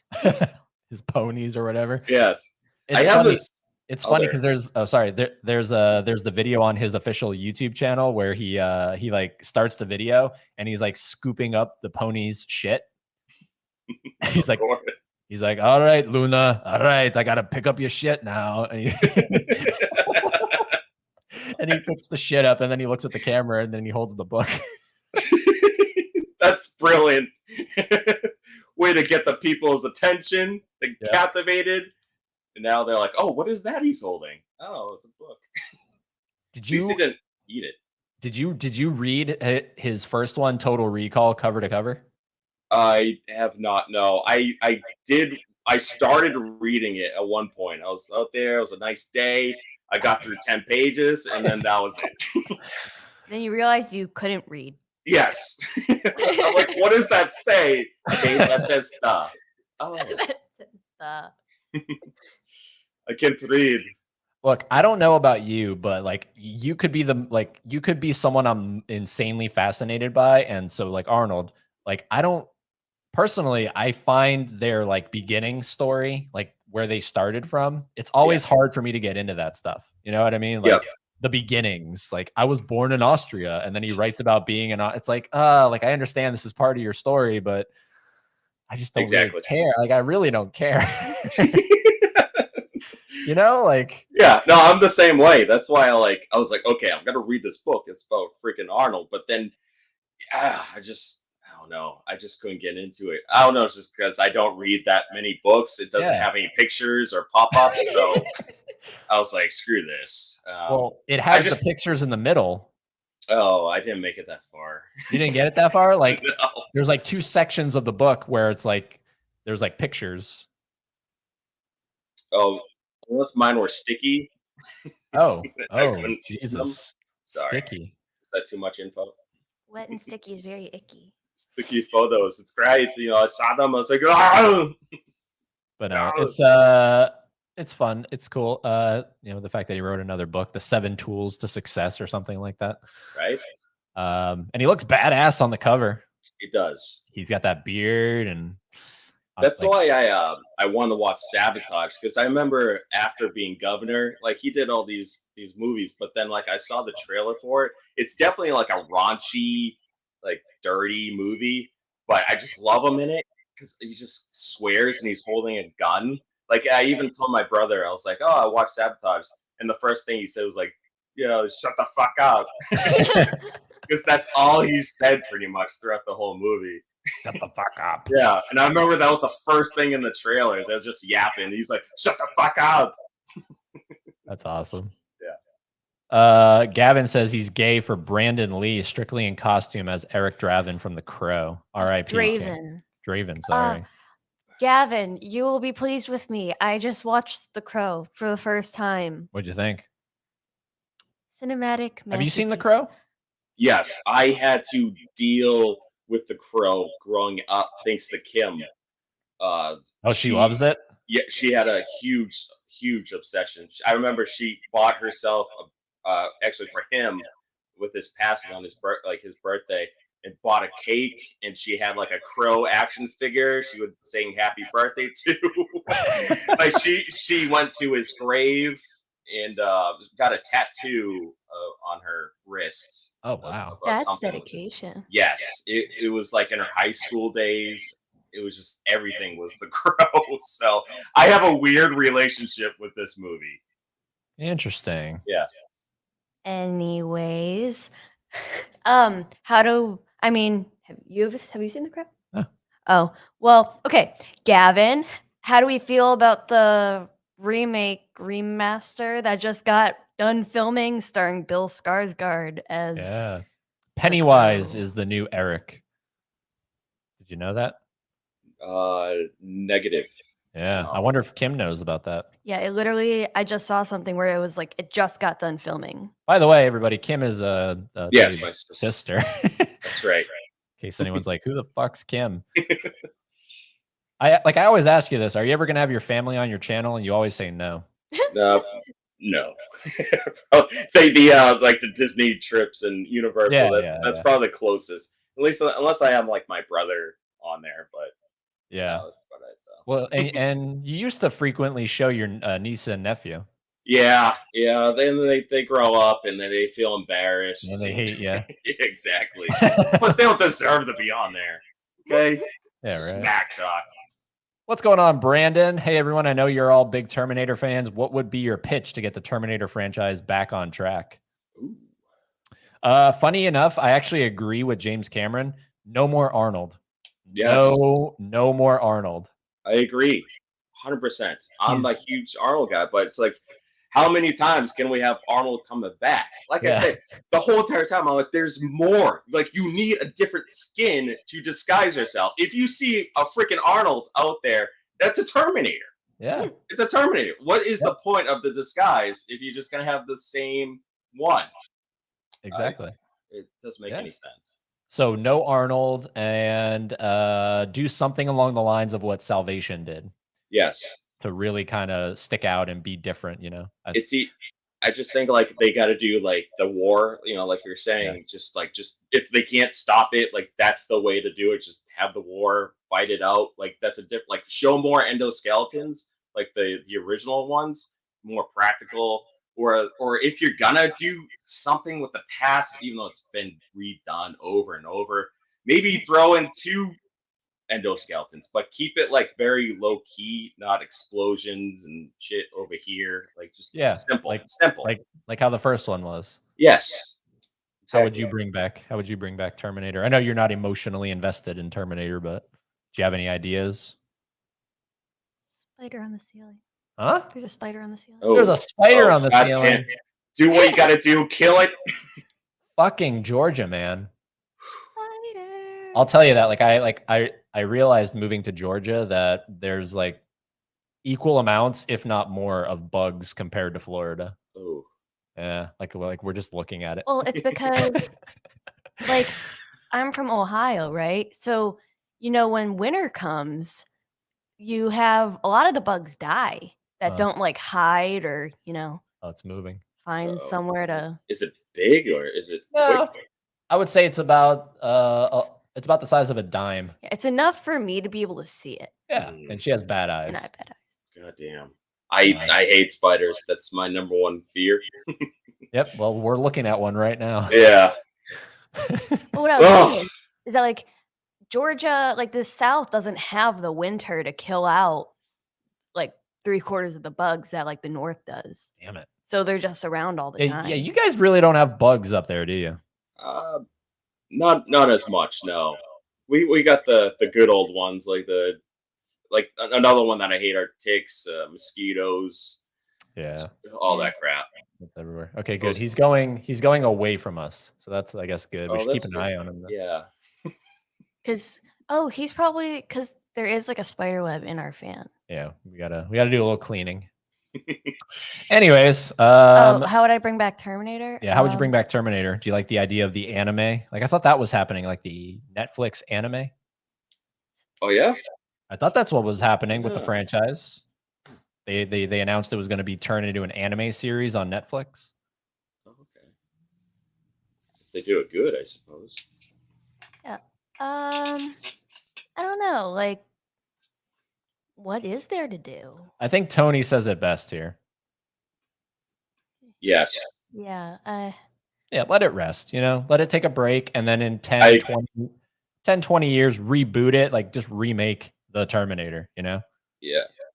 His ponies or whatever. Yes. It's I have funny. this. It's Oh, funny there. because there's the video on his official YouTube channel where he like starts the video and he's like scooping up the pony's shit. He's like, all right, Luna, all right, I gotta pick up your shit now. And he, and he picks the shit up and then he looks at the camera and then he holds the book. That's brilliant. Way to get the people's attention, they Yeah. captivated. And now they're like, oh, what is that he's holding? Oh, it's a book. Did At least he you didn't eat it. did you read his first one, Total Recall, cover to cover? I have not. No, I did. I started reading it at one point. I was out there. It was a nice day. I got through 10 pages, and then that was it. Then you realize you couldn't read. Yes. I'm like, what does that say? Okay, that says "the." Oh, Uh, I can't read. Look, I don't know about you, but like you could be someone I'm insanely fascinated by. And so like Arnold, like I find their like beginning story, like where they started from, it's always hard for me to get into that stuff. You know what I mean? Like Yep. the beginnings, like I was born in Austria and then he writes about being it's like I understand this is part of your story, but I just don't Exactly. really care. Like I really don't care. You know, like Yeah, no, I'm the same way. That's why I was like, okay, I'm gonna read this book. It's about freaking Arnold. But then, I don't know. I just couldn't get into it. I don't know. It's just because I don't read that many books. It doesn't Yeah. have any pictures or pop-ups. So I was like, screw this. well, it has just- the pictures in the middle. Oh, I didn't make it that far. You didn't get it that far? Like No. there's like 2 sections of the book where it's like there's like pictures. Oh, unless mine were sticky. Oh, I oh, couldn't read them. Jesus. Sorry. Sticky. Is that too much info? wet and sticky is very icky. Sticky photos. It's great. I saw them. I was like, oh! But No. it's fun. It's cool. The fact that he wrote another book, The 7 Tools to Success or something like that. Right? And he looks badass on the cover. It does. He's got that beard and I was That's like, why I wanted to watch Sabotage, because I remember after being governor, like he did all these movies, but then like I saw the trailer for it. It's definitely like a raunchy, like dirty movie, but I just love him in it because he just swears and he's holding a gun. Like I even told my brother, I was like, "Oh, I watched Sabotage," and the first thing he said was like, "Yo, shut the fuck up," because that's all he said pretty much throughout the whole movie. shut the fuck up. Yeah, and I remember that was the first thing in the trailer. They were just yapping. He's like, "Shut the fuck up!" That's awesome. Gavin says he's gay for Brandon Lee, strictly in costume as Eric Draven from The Crow. R.I.P. Draven. Draven, sorry. Gavin, you will be pleased with me. I just watched The Crow for the first time. What'd you think? Cinematic. Have you seen The masterpiece. Crow? Yes, I had to deal with The Crow growing up thanks to Kim. Oh, she loves it? Yeah, she had a huge obsession. I remember she bought herself, actually for him, with his passing on his birthday, and bought a cake, and she had like a Crow action figure. She would sing "Happy Birthday" to. Like she went to his grave and got a tattoo on her wrist. Oh wow, that's something. dedication. Yes, it was like in her high school days. It was just everything was The Crow. So I have a weird relationship with this movie. Interesting. Yes. Anyways, have you seen The Crow? No. Oh, well, okay. Gavin, how do we feel about the remaster that just got done filming starring Bill Skarsgård as Pennywise Crow? is the new Eric. Did you know that? Negative. Yeah. I wonder if Kim knows about that. Yeah, I just saw something where it was like it just got done filming. By the way, everybody, Kim is Yes, Dave's my sister. That's right. In case anyone's like, who the fuck's Kim? I always ask you this. Are you ever gonna have your family on your channel? And you always say no. No. The Disney trips and Universal. That's probably the closest. At least unless I have like my brother on there, but yeah. no, that's about it, though. Well, and you used to frequently show your niece and nephew. Yeah. Then they grow up and then they feel embarrassed. And they hate you. Exactly. Plus, they don't deserve to be on there. Okay. Yeah, right. Smack talk. What's going on, Brandon? Hey, everyone. I know you're all big Terminator fans. What would be your pitch to get the Terminator franchise back on track? Ooh. Funny enough, I actually agree with James Cameron. No more Arnold. Yes. No more Arnold. I agree. 100%. I'm a huge Arnold guy, but it's like, how many times can we have Arnold coming back? Like I said, the whole entire time, I'm like, there's more. Like, you need a different skin to disguise yourself. If you see a freaking Arnold out there, that's a Terminator. Yeah. It's a Terminator. What is the point of the disguise if you're just going to have the same one? Exactly. It doesn't make any sense. So no Arnold, and do something along the lines of what Salvation did. Yes. To really kind of stick out and be different, you know. I just think like they got to do like the war, you know, like you're saying, just if they can't stop it, like that's the way to do it. Just have the war, fight it out. Like that's like show more endoskeletons, like the original ones, more practical. Or if you're gonna do something with the past, even though it's been redone over and over, maybe throw in 2 endoskeletons, but keep it like very low key, not explosions and shit over here. Like just simple, like how the first one was. Yes. Exactly. How would you bring back Terminator? I know you're not emotionally invested in Terminator, but do you have any ideas? Spider on the ceiling. Huh? There's a spider on the ceiling. There's a spider on the ceiling. Do what you gotta do. Kill it. Fucking Georgia, man. Spider. I'll tell you that. I realized moving to Georgia that there's like equal amounts, if not more, of bugs compared to Florida. Oh. Yeah, like we're just looking at it. Well, it's because like I'm from Ohio, right? So, you know, when winter comes, you have a lot of the bugs die that don't like hide or, you know, it's moving. Find somewhere to. Is it big or is it quick? I would say it's about the size of a dime. It's enough for me to be able to see it. Yeah, and she has bad eyes. And I have bad eyes. God damn. I hate spiders. That's my number one fear. Yep. Well, we're looking at one right now. Yeah. But what I was saying is that like Georgia, like the South doesn't have the winter to kill out like 3/4 of the bugs that like the North does. Damn it. So they're just around all the time. Yeah, you guys really don't have bugs up there, do you? Not as much, no. We got the good old ones, like another one that I hate are ticks, mosquitoes. Yeah, all Yeah. that crap. it's everywhere. Okay, good. Those- He's going away from us, so that's I guess good. We Oh, should keep that's an eye good. on him. Then. Yeah. Because he's probably because there is like a spider web in our fan. Yeah, we gotta do a little cleaning. Anyways, How would I bring back Terminator? yeah, how would you bring back Terminator? Do you like the idea of the anime? Like I thought that was happening, like the Netflix anime. Oh yeah. I thought that's what was happening with the Yeah. franchise. They announced it was going to be turned into an anime series on Netflix. Oh, okay. If they do it good, I suppose. I don't know. Like, what is there to do? I think Tony says it best here. Yes. Yeah. Yeah, let it rest, let it take a break. And then in 10, I- 20 years, reboot it, like just remake the Terminator, Yeah.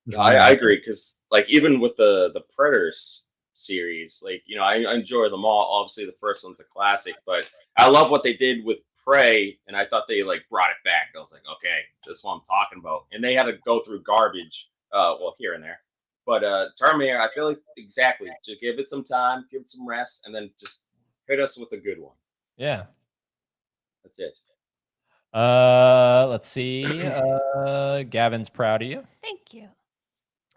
Just I remake it. agree because like even with the Predators series, like I enjoy them all. Obviously, the first one's a classic, but I love what they did with Prey, and I thought they like brought it back. I was like, okay, this is what I'm talking about. And they had to go through garbage, well, here and there. But Terminator, I feel like exactly to give it some time, give it some rest, and then just hit us with a good one. Yeah. That's it. Let's see. Gavin's proud of you. Thank you.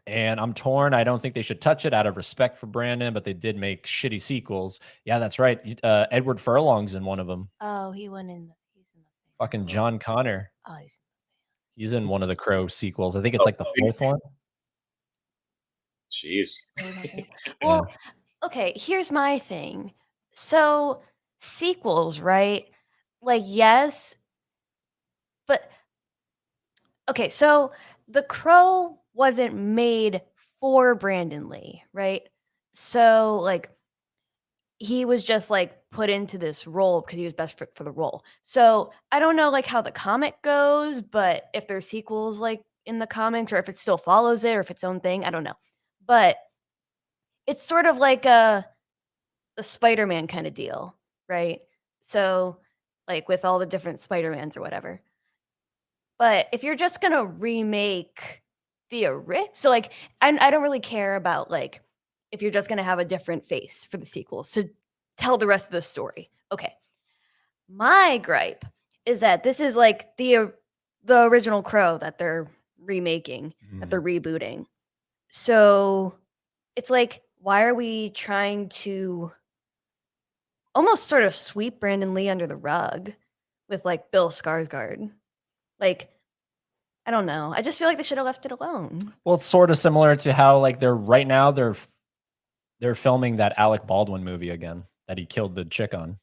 And I'm torn. I don't think they should touch it out of respect for Brandon, but they did make shitty sequels. Yeah, that's right. Edward Furlong's in one of them. Oh, he went in. He's in the. Fucking John Connor. Oh, He's in one of the Crow sequels. I think it's Oh, like the fourth one. Jeez. Well, okay, here's my thing. So, sequels, right? Like, yes, but okay, so The Crow wasn't made for Brandon Lee, right? So, like, he was just like put into this role because he was best fit for the role. So, I don't know like how the comic goes, but if there's sequels like in the comics or if it still follows it or if it's own thing, I don't know. But it's sort of like a Spider-Man kind of deal, right? So, like with all the different Spider-Mans or whatever. But if you're just gonna remake so like I don't really care about like if you're just gonna have a different face for the sequels to tell the rest of the story. Okay. My gripe is that this is like the original Crow that they're remaking, that they're rebooting. So it's like, why are we trying to almost sort of sweep Brandon Lee under the rug with like Bill Skarsgård? Like, I don't know. I just feel like they should have left it alone. Well, it's sort of similar to how like they're filming that Alec Baldwin movie again that he killed the chick on.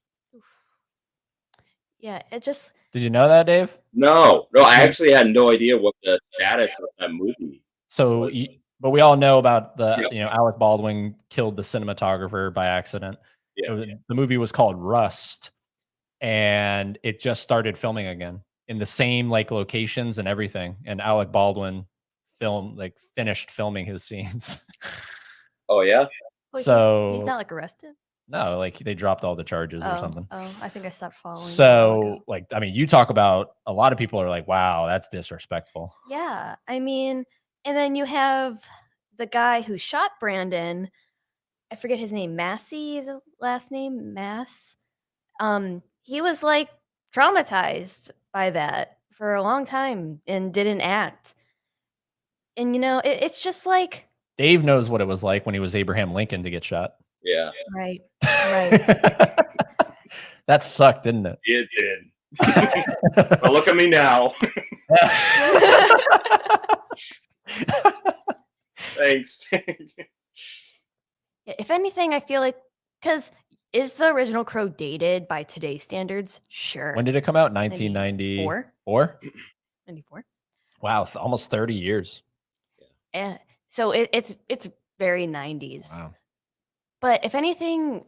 Yeah, it just Did you know that, Dave? No, I actually had no idea what the status of that movie So, was. but we all know about the Yep. Alec Baldwin killed the cinematographer by accident. Yeah. The movie was called Rust, and it just started filming again in the same like locations and everything. And Alec Baldwin finished filming his scenes. Oh yeah. wait, So- he's not like arrested. No, like they dropped all the charges or something. Oh, I think I stopped following. him a while So, ago. like, I mean, you talk about a lot of people are like, "Wow, that's disrespectful." Yeah, I mean, and then you have the guy who shot Brandon. I forget his name. Massey is his last name. Mass. He was like traumatized by that for a long time and didn't act. And it's just like Dave knows what it was like when he was Abraham Lincoln to get shot. Yeah. right. That sucked, didn't it? It did. But look at me now. Thanks. Yeah, if anything, I feel like because is the original Crow dated by today's standards? Sure. When did it come out? 1994. 94. Wow, almost 30 years. Yeah. So it's very 90s. Wow. But if anything,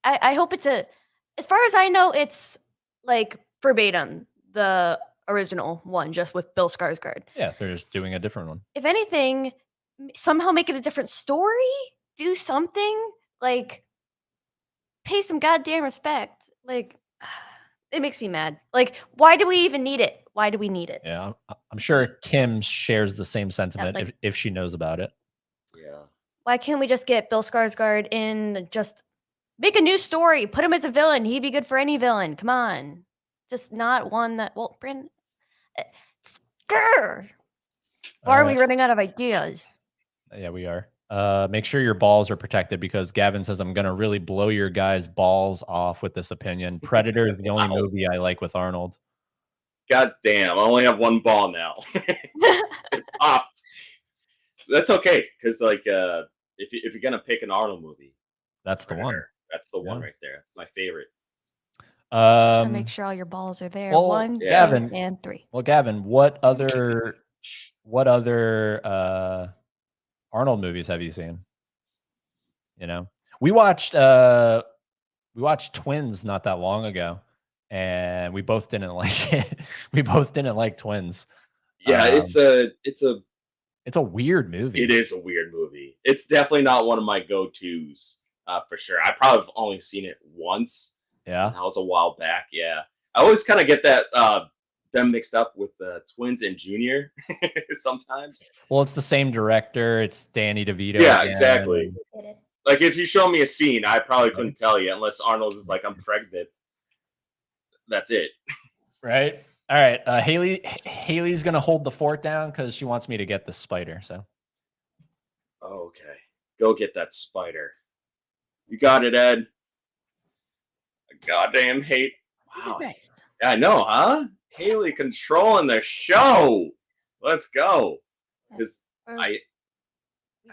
I hope it's as far as I know, it's like verbatim the original one, just with Bill Skarsgård. Yeah, they're just doing a different one. If anything, somehow make it a different story. Do something like pay some goddamn respect. Like it makes me mad. Like why do we even need it? Why do we need it? Yeah, I'm sure Kim shares the same sentiment like- if she knows about it. Yeah. Why can't we just get Bill Skarsgård in? Just make a new story. Put him as a villain. He'd be good for any villain. Come on, just not one that. Well, Brandon. Grr. Why are we Alright. running out of ideas? Yeah, we are. Make sure your balls are protected because Gavin says I'm gonna really blow your guys' balls off with this opinion. Predator is the only Wow. movie I like with Arnold. God damn, I only have one ball now. It popped. That's okay, because like if you're gonna pick an Arnold movie, That's the one. Predator. That's the one Yeah. right there. That's my favorite. Gotta make sure all your balls are there. well, 1, yeah. 2, Gavin- and 3. Well, Gavin, what other Arnold movies have you seen? You know, we watched Twins not that long ago, and we both didn't like it. We both didn't like Twins. Yeah, it's a weird movie. it is a weird movie. It's definitely not one of my go-tos, for sure. I probably have only seen it once. Yeah. That was a while back. Yeah, I always kind of get that them mixed up with the Twins and Junior sometimes. Well, it's the same director. It's Danny DeVito. Yeah, again. exactly. Like if you show me a scene, I probably couldn't tell you unless Arnold is like, "I'm pregnant." That's it. Right. All right. Haley's gonna hold the fort down because she wants me to get the spider. So Okay, go get that spider. You got it, Ed. I goddamn hate. This is nice. Yeah, I know, huh? Haley controlling the show. Let's go. Because I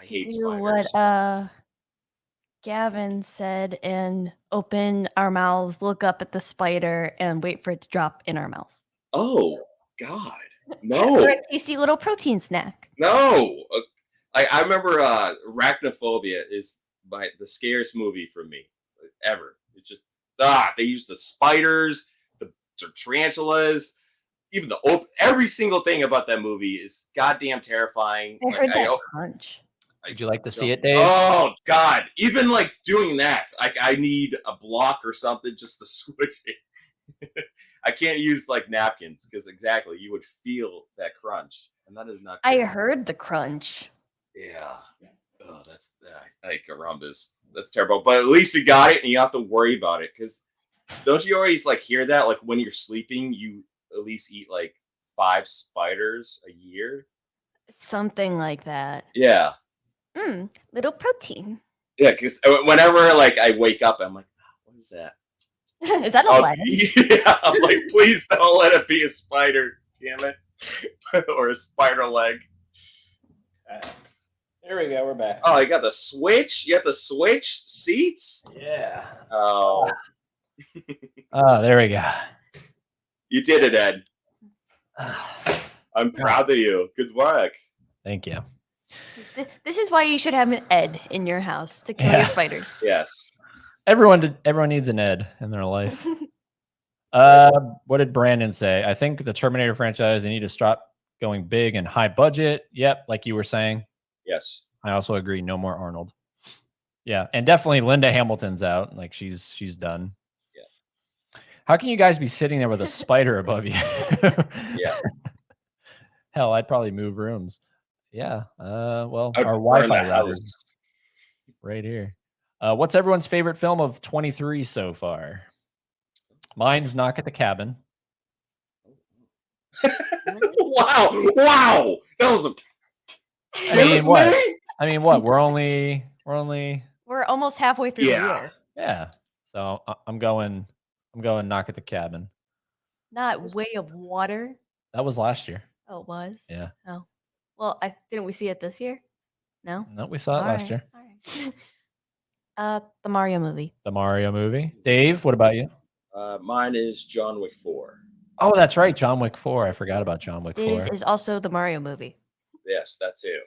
hate do spiders. what Gavin said and open our mouths, look up at the spider, and wait for it to drop in our mouths. Oh God, For no, a tasty little protein snack. no. I remember Arachnophobia is the scariest movie for me ever. It's just they use the spiders, the tarantulas, even every single thing about that movie is goddamn terrifying. I heard that crunch. would you like to see it, Dave? Oh God! Even like doing that, I need a block or something just to switch it. I can't use like napkins because exactly you would feel that crunch, and that is not. I good. heard the crunch. Yeah. Oh, that's like Rhombus. That's terrible. But at least you got it, and you don't have to worry about it. Because don't you always like hear that? Like when you're sleeping, you at least eat like 5 spiders a year. Something like that. Yeah. Little protein. Yeah. Because whenever like I wake up, I'm like, what is that? Is that a lemon? Yeah. I'm like, please don't let it be a spider. Damn it. Or a spider leg. Here we go. We're back. Oh, you got the switch. You got the switch seats. Yeah. Oh, Oh, there we go. you did it, Ed. I'm proud of you. Good work. Thank you. This is why you should have an Ed in your house to kill Yeah. your spiders. Yes. Everyone needs an Ed in their life. What did Brandon say? I think the Terminator franchise, they need to stop going big and high budget. Yep, like you were saying. Yes. I also agree. No more Arnold. Yeah, and definitely Linda Hamilton's out. Like she's done. Yeah. How can you guys be sitting there with a spider above you? Yeah. Hell, I'd probably move rooms. Yeah. Well, I'd our burn the Wi-Fi router's house. right here. What's everyone's favorite film of 23 so far? Mine's Knock at the Cabin. Wow. Wow. That was a. I mean, what? We're only. We're almost halfway through the year. Yeah. So I'm going Knock at the Cabin. Not Way of Water. That was last year. Oh, it was? Yeah. Oh. Well, didn't we see it this year? No? No, we saw it last year. All right. The Mario movie. The Mario movie. Dave, what about you? Mine is John Wick 4. Oh, that's right. John Wick 4. I forgot about John Wick 4. Dave's is also the Mario movie. Yes, that too.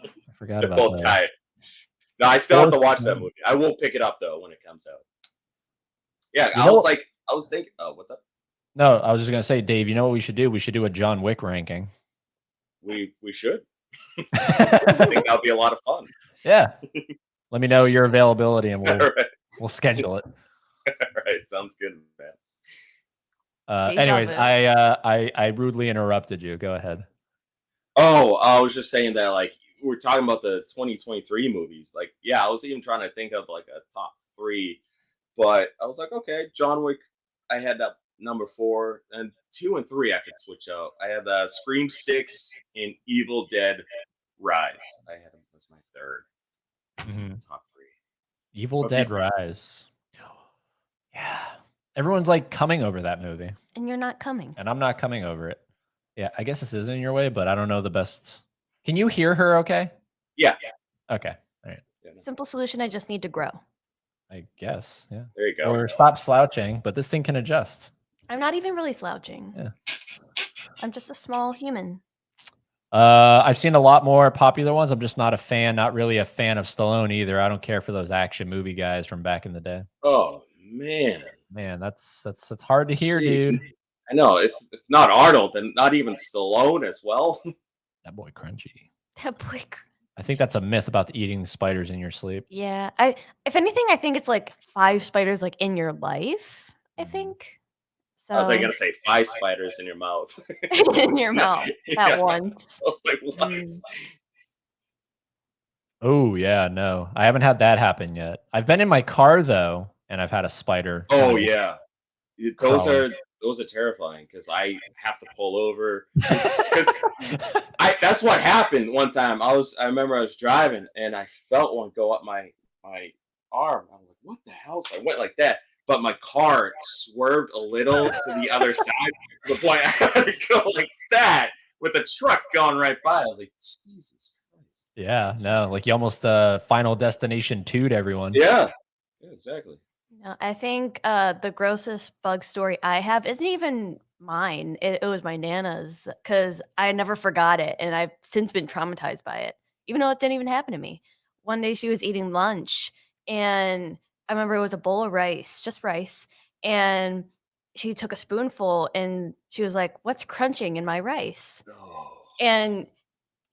I forgot They're about both that. tied. No, I still have to Fourth watch that movie. movie. I will pick it up though when it comes out. Yeah, You know what- I was thinking. Oh, what's up? No, I was just gonna say, Dave. You know what we should do? We should do a John Wick ranking. We should. I think that'll be a lot of fun. Yeah. Let me know your availability, and All right. we'll schedule it. All right. Sounds good, man. Deja Anyways, vu. I rudely interrupted you. Go ahead. Oh, I was just saying that like we're talking about the 2023 movies, like, yeah, I was even trying to think of like a top 3, but I was like, okay, John Wick, I had that number 4, and 2 and 3 I could switch out. I had Scream 6 and Evil Dead Rise. I had them as my third. Those are the top 3. Evil But Dead besides- Rise. Yeah. Everyone's like coming over that movie, And you're not coming. and I'm not coming over it. Yeah, I guess this is in your way, but I don't know the best. Can you hear her okay? Yeah. Okay. All right. Yeah, no, Simple solution, I just need to grow. I guess. Yeah. there you go. Or stop slouching, but this thing can adjust. I'm not even really slouching. Yeah. I'm just a small human. I've seen a lot more popular ones. I'm just not really a fan of Stallone either. I don't care for those action movie guys from back in the day. Oh man. Man, that's hard to hear, Jeez. dude. I know. If not Arnold, then not even Stallone as well. That boy crunchy. That boy. I think that's a myth about eating spiders in your sleep. Yeah. If anything, I think it's like 5 spiders like in your life. I think. So I was gonna say 5 spiders in your mouth. in your mouth Yeah. at once. I was like, what? Mm. Oh yeah, no, I haven't had that happen yet. I've been in my car though, and I've had a spider. Oh yeah, those Crawling. are terrifying because I have to pull over. Because that's what happened one time. I remember I was driving and I felt one go up my arm. I'm like, what the hell? So I went like that, but my car swerved a little to the other side to the point I had to go like that with a truck going right by. I was like, Jesus Christ. Yeah, no, like you almost Final Destination 2'd everyone. Yeah, exactly. No, I think the grossest bug story I have isn't even mine. It was my Nana's because I never forgot it, and I've since been traumatized by it, even though it didn't even happen to me. One day she was eating lunch, and I remember it was a bowl of rice, just rice, and she took a spoonful, and she was like, "What's crunching in my rice?" Oh, And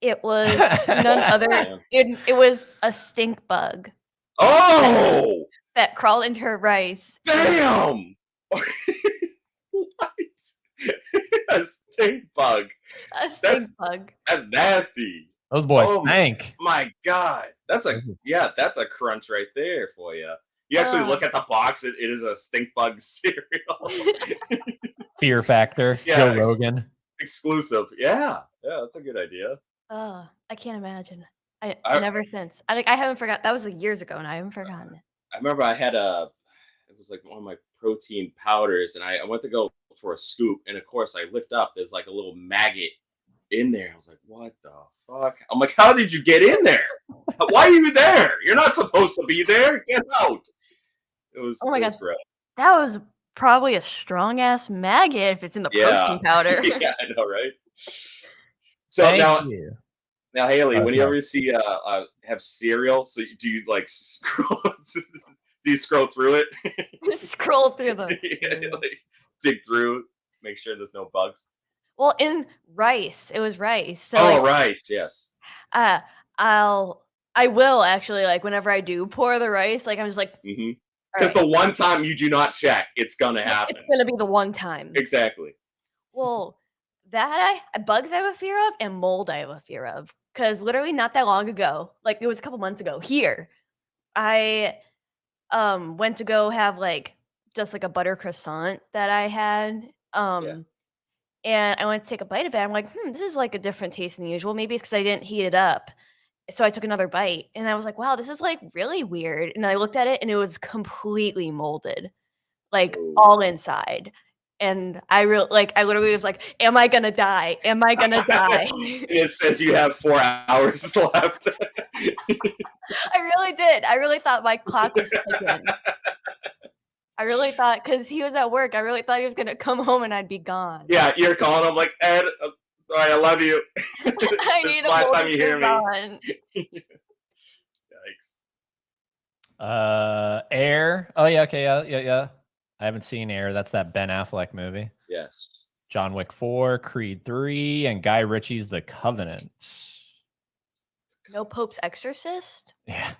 it was none other. man. It was a stink bug Oh, that crawled into her rice. damn! What? A stink bug. A stink bug. That's nasty. Those boys Oh, stank. My God, that's a Those- that's a crunch right there for you. You actually look at the box; it is a stink bug cereal, Fear Factor. Yeah, Joe Rogan. exclusive. Yeah, that's a good idea. Oh, I can't imagine. I I- never since. I haven't forgot. That was like years ago, and I haven't forgotten it. I remember I had it was like one of my protein powders, and I went to go for a scoop, and of course I lift up. There's like a little maggot in there. I was like, what the fuck? I'm like, how did you get in there? Why are you there? You're not supposed to be there. Get out. It was. Oh my it was God. gross. That was probably a strong ass maggot if it's in the Yeah. protein powder. Yeah, I know, right? So Thank now, you. now, Haley, when you Okay. ever see have cereal, so do you like scroll? Do you scroll through it? Scroll through the. Yeah, like, dig through, make sure there's no bugs. Well, in rice, it was rice. So Oh, like, rice, yes. I will actually like whenever I do pour the rice, like I'm just like, Because all right, the one time you do not check, it's gonna it's happen. gonna be the one time. Exactly. Well, that bugs I have a fear of and mold I have a fear of. Because literally not that long ago, like it was a couple months ago, here, I went to go have like just like a butter croissant that I had. And I went to take a bite of it. I'm like, this is like a different taste than usual. Maybe it's because I didn't heat it up. So I took another bite and I was like, wow, this is like really weird. And I looked at it and it was completely molded, like all inside. And I literally was like, am I gonna die? Am I gonna die? And it says you have 4 hours left. I really did. I really thought my clock was ticking. I really thought because he was at work, I really thought he was gonna come home and I'd be gone. Yeah, you're calling him like, Ed, sorry, I love you. I This need is a last time you hear me. on. Yikes. Air. Oh yeah, okay, yeah. I haven't seen Air. That's that Ben Affleck movie. Yes. John Wick 4, Creed 3, and Guy Ritchie's The Covenant. No Pope's Exorcist? Yeah.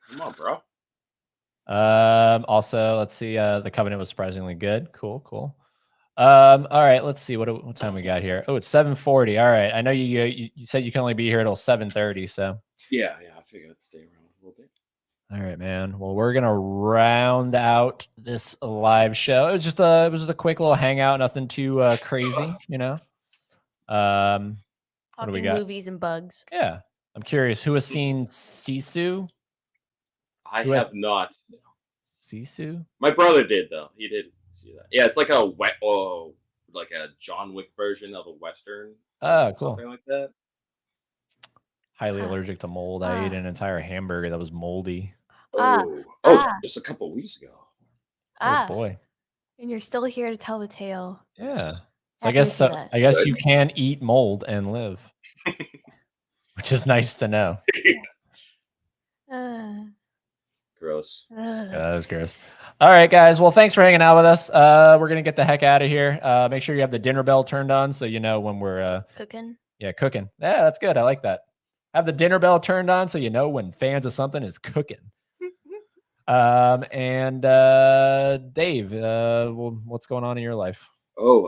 Come on, bro. Also, let's see. The Covenant was surprisingly good. Cool. All right, let's see what time we got here. Oh, it's 7:40. All right, I know you said you can only be here till 7:30. So, Yeah, I figured I'd stay around a little bit. all right, man. Well, we're gonna round out this live show. It was just a quick little hangout, nothing too crazy, you know. What do we Talking got? movies and bugs. Yeah, I'm curious. Who has seen Sisu? I Who has- have not. Sisu? My brother did though. He did see that. Yeah, it's like like a John Wick version of a western. Oh, cool. Something like that. Highly Ah. allergic to mold. I ate Ah. an entire hamburger that was moldy. Ah. Oh, Ah. just a couple weeks ago. Ah, Oh boy. and you're still here to tell the tale. Yeah. So I Happy to guess see that. I guess Good. you can eat mold and live, which is nice to know. Uh, Gross. Yeah, that was gross. All right, guys. Well, thanks for hanging out with us. We're gonna get the heck out of here. Make sure you have the dinner bell turned on so you know when we're cooking. cooking. Yeah, that's good. I like that. Have the dinner bell turned on so you know when fans of something is cooking. And Dave, well, what's going on in your life? Oh,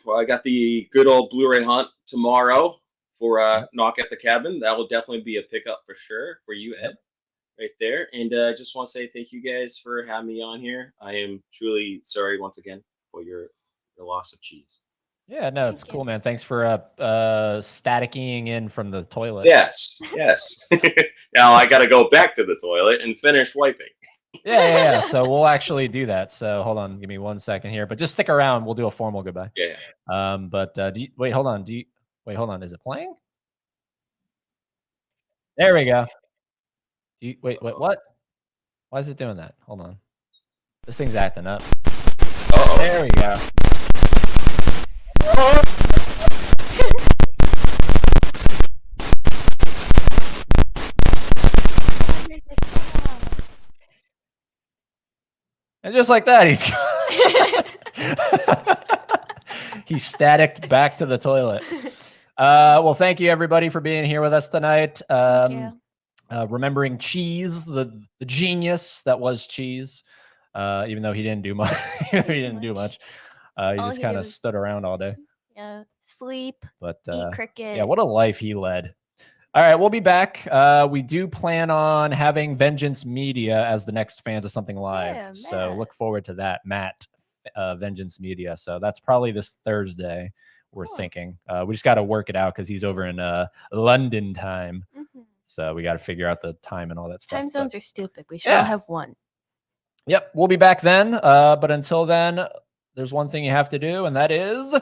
well, I got the good old Blu-ray hunt tomorrow for Knock at the Cabin. That will definitely be a pickup for sure for you, Ed, right there. And I just want to say thank you guys for having me on here. I am truly sorry once again for your loss of cheese. Yeah, no, it's Thank cool, you. man. Thanks for staticking in from the toilet. Yes. Now I got to go back to the toilet and finish wiping. Yeah. So we'll actually do that. So hold on, give me 1 second here, but just stick around. We'll do a formal goodbye. Yeah. But wait, hold on. Wait, hold on. Is it playing? There we go. Wait, what? Why is it doing that? Hold on. This thing's acting up. Uh-oh. There we go. And just like that, he's staticked back to the toilet. Well, thank you everybody for being here with us tonight. Thank you. Remembering Cheese, the genius that was Cheese, even though he didn't do much. He just All kind he of did was- stood around all day. Yeah, sleep, But eat cricket. yeah, what a life he led. All right, we'll be back. We do plan on having Vengeance Media as the next Fans of Something Live. Yeah, So Matt. look forward to that, Matt, Vengeance Media. So that's probably this Thursday, we're Cool. thinking. We just got to work it out because he's over in London time. Mhm. So we got to figure out the time and all that stuff. Time but- zones are stupid. We should Yeah. all have one. Yep, we'll be back then. But until then, there's one thing you have to do, and that is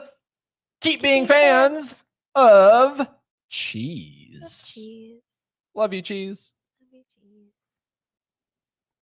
keep being fans of Cheese. Cheese. Love you, Cheese.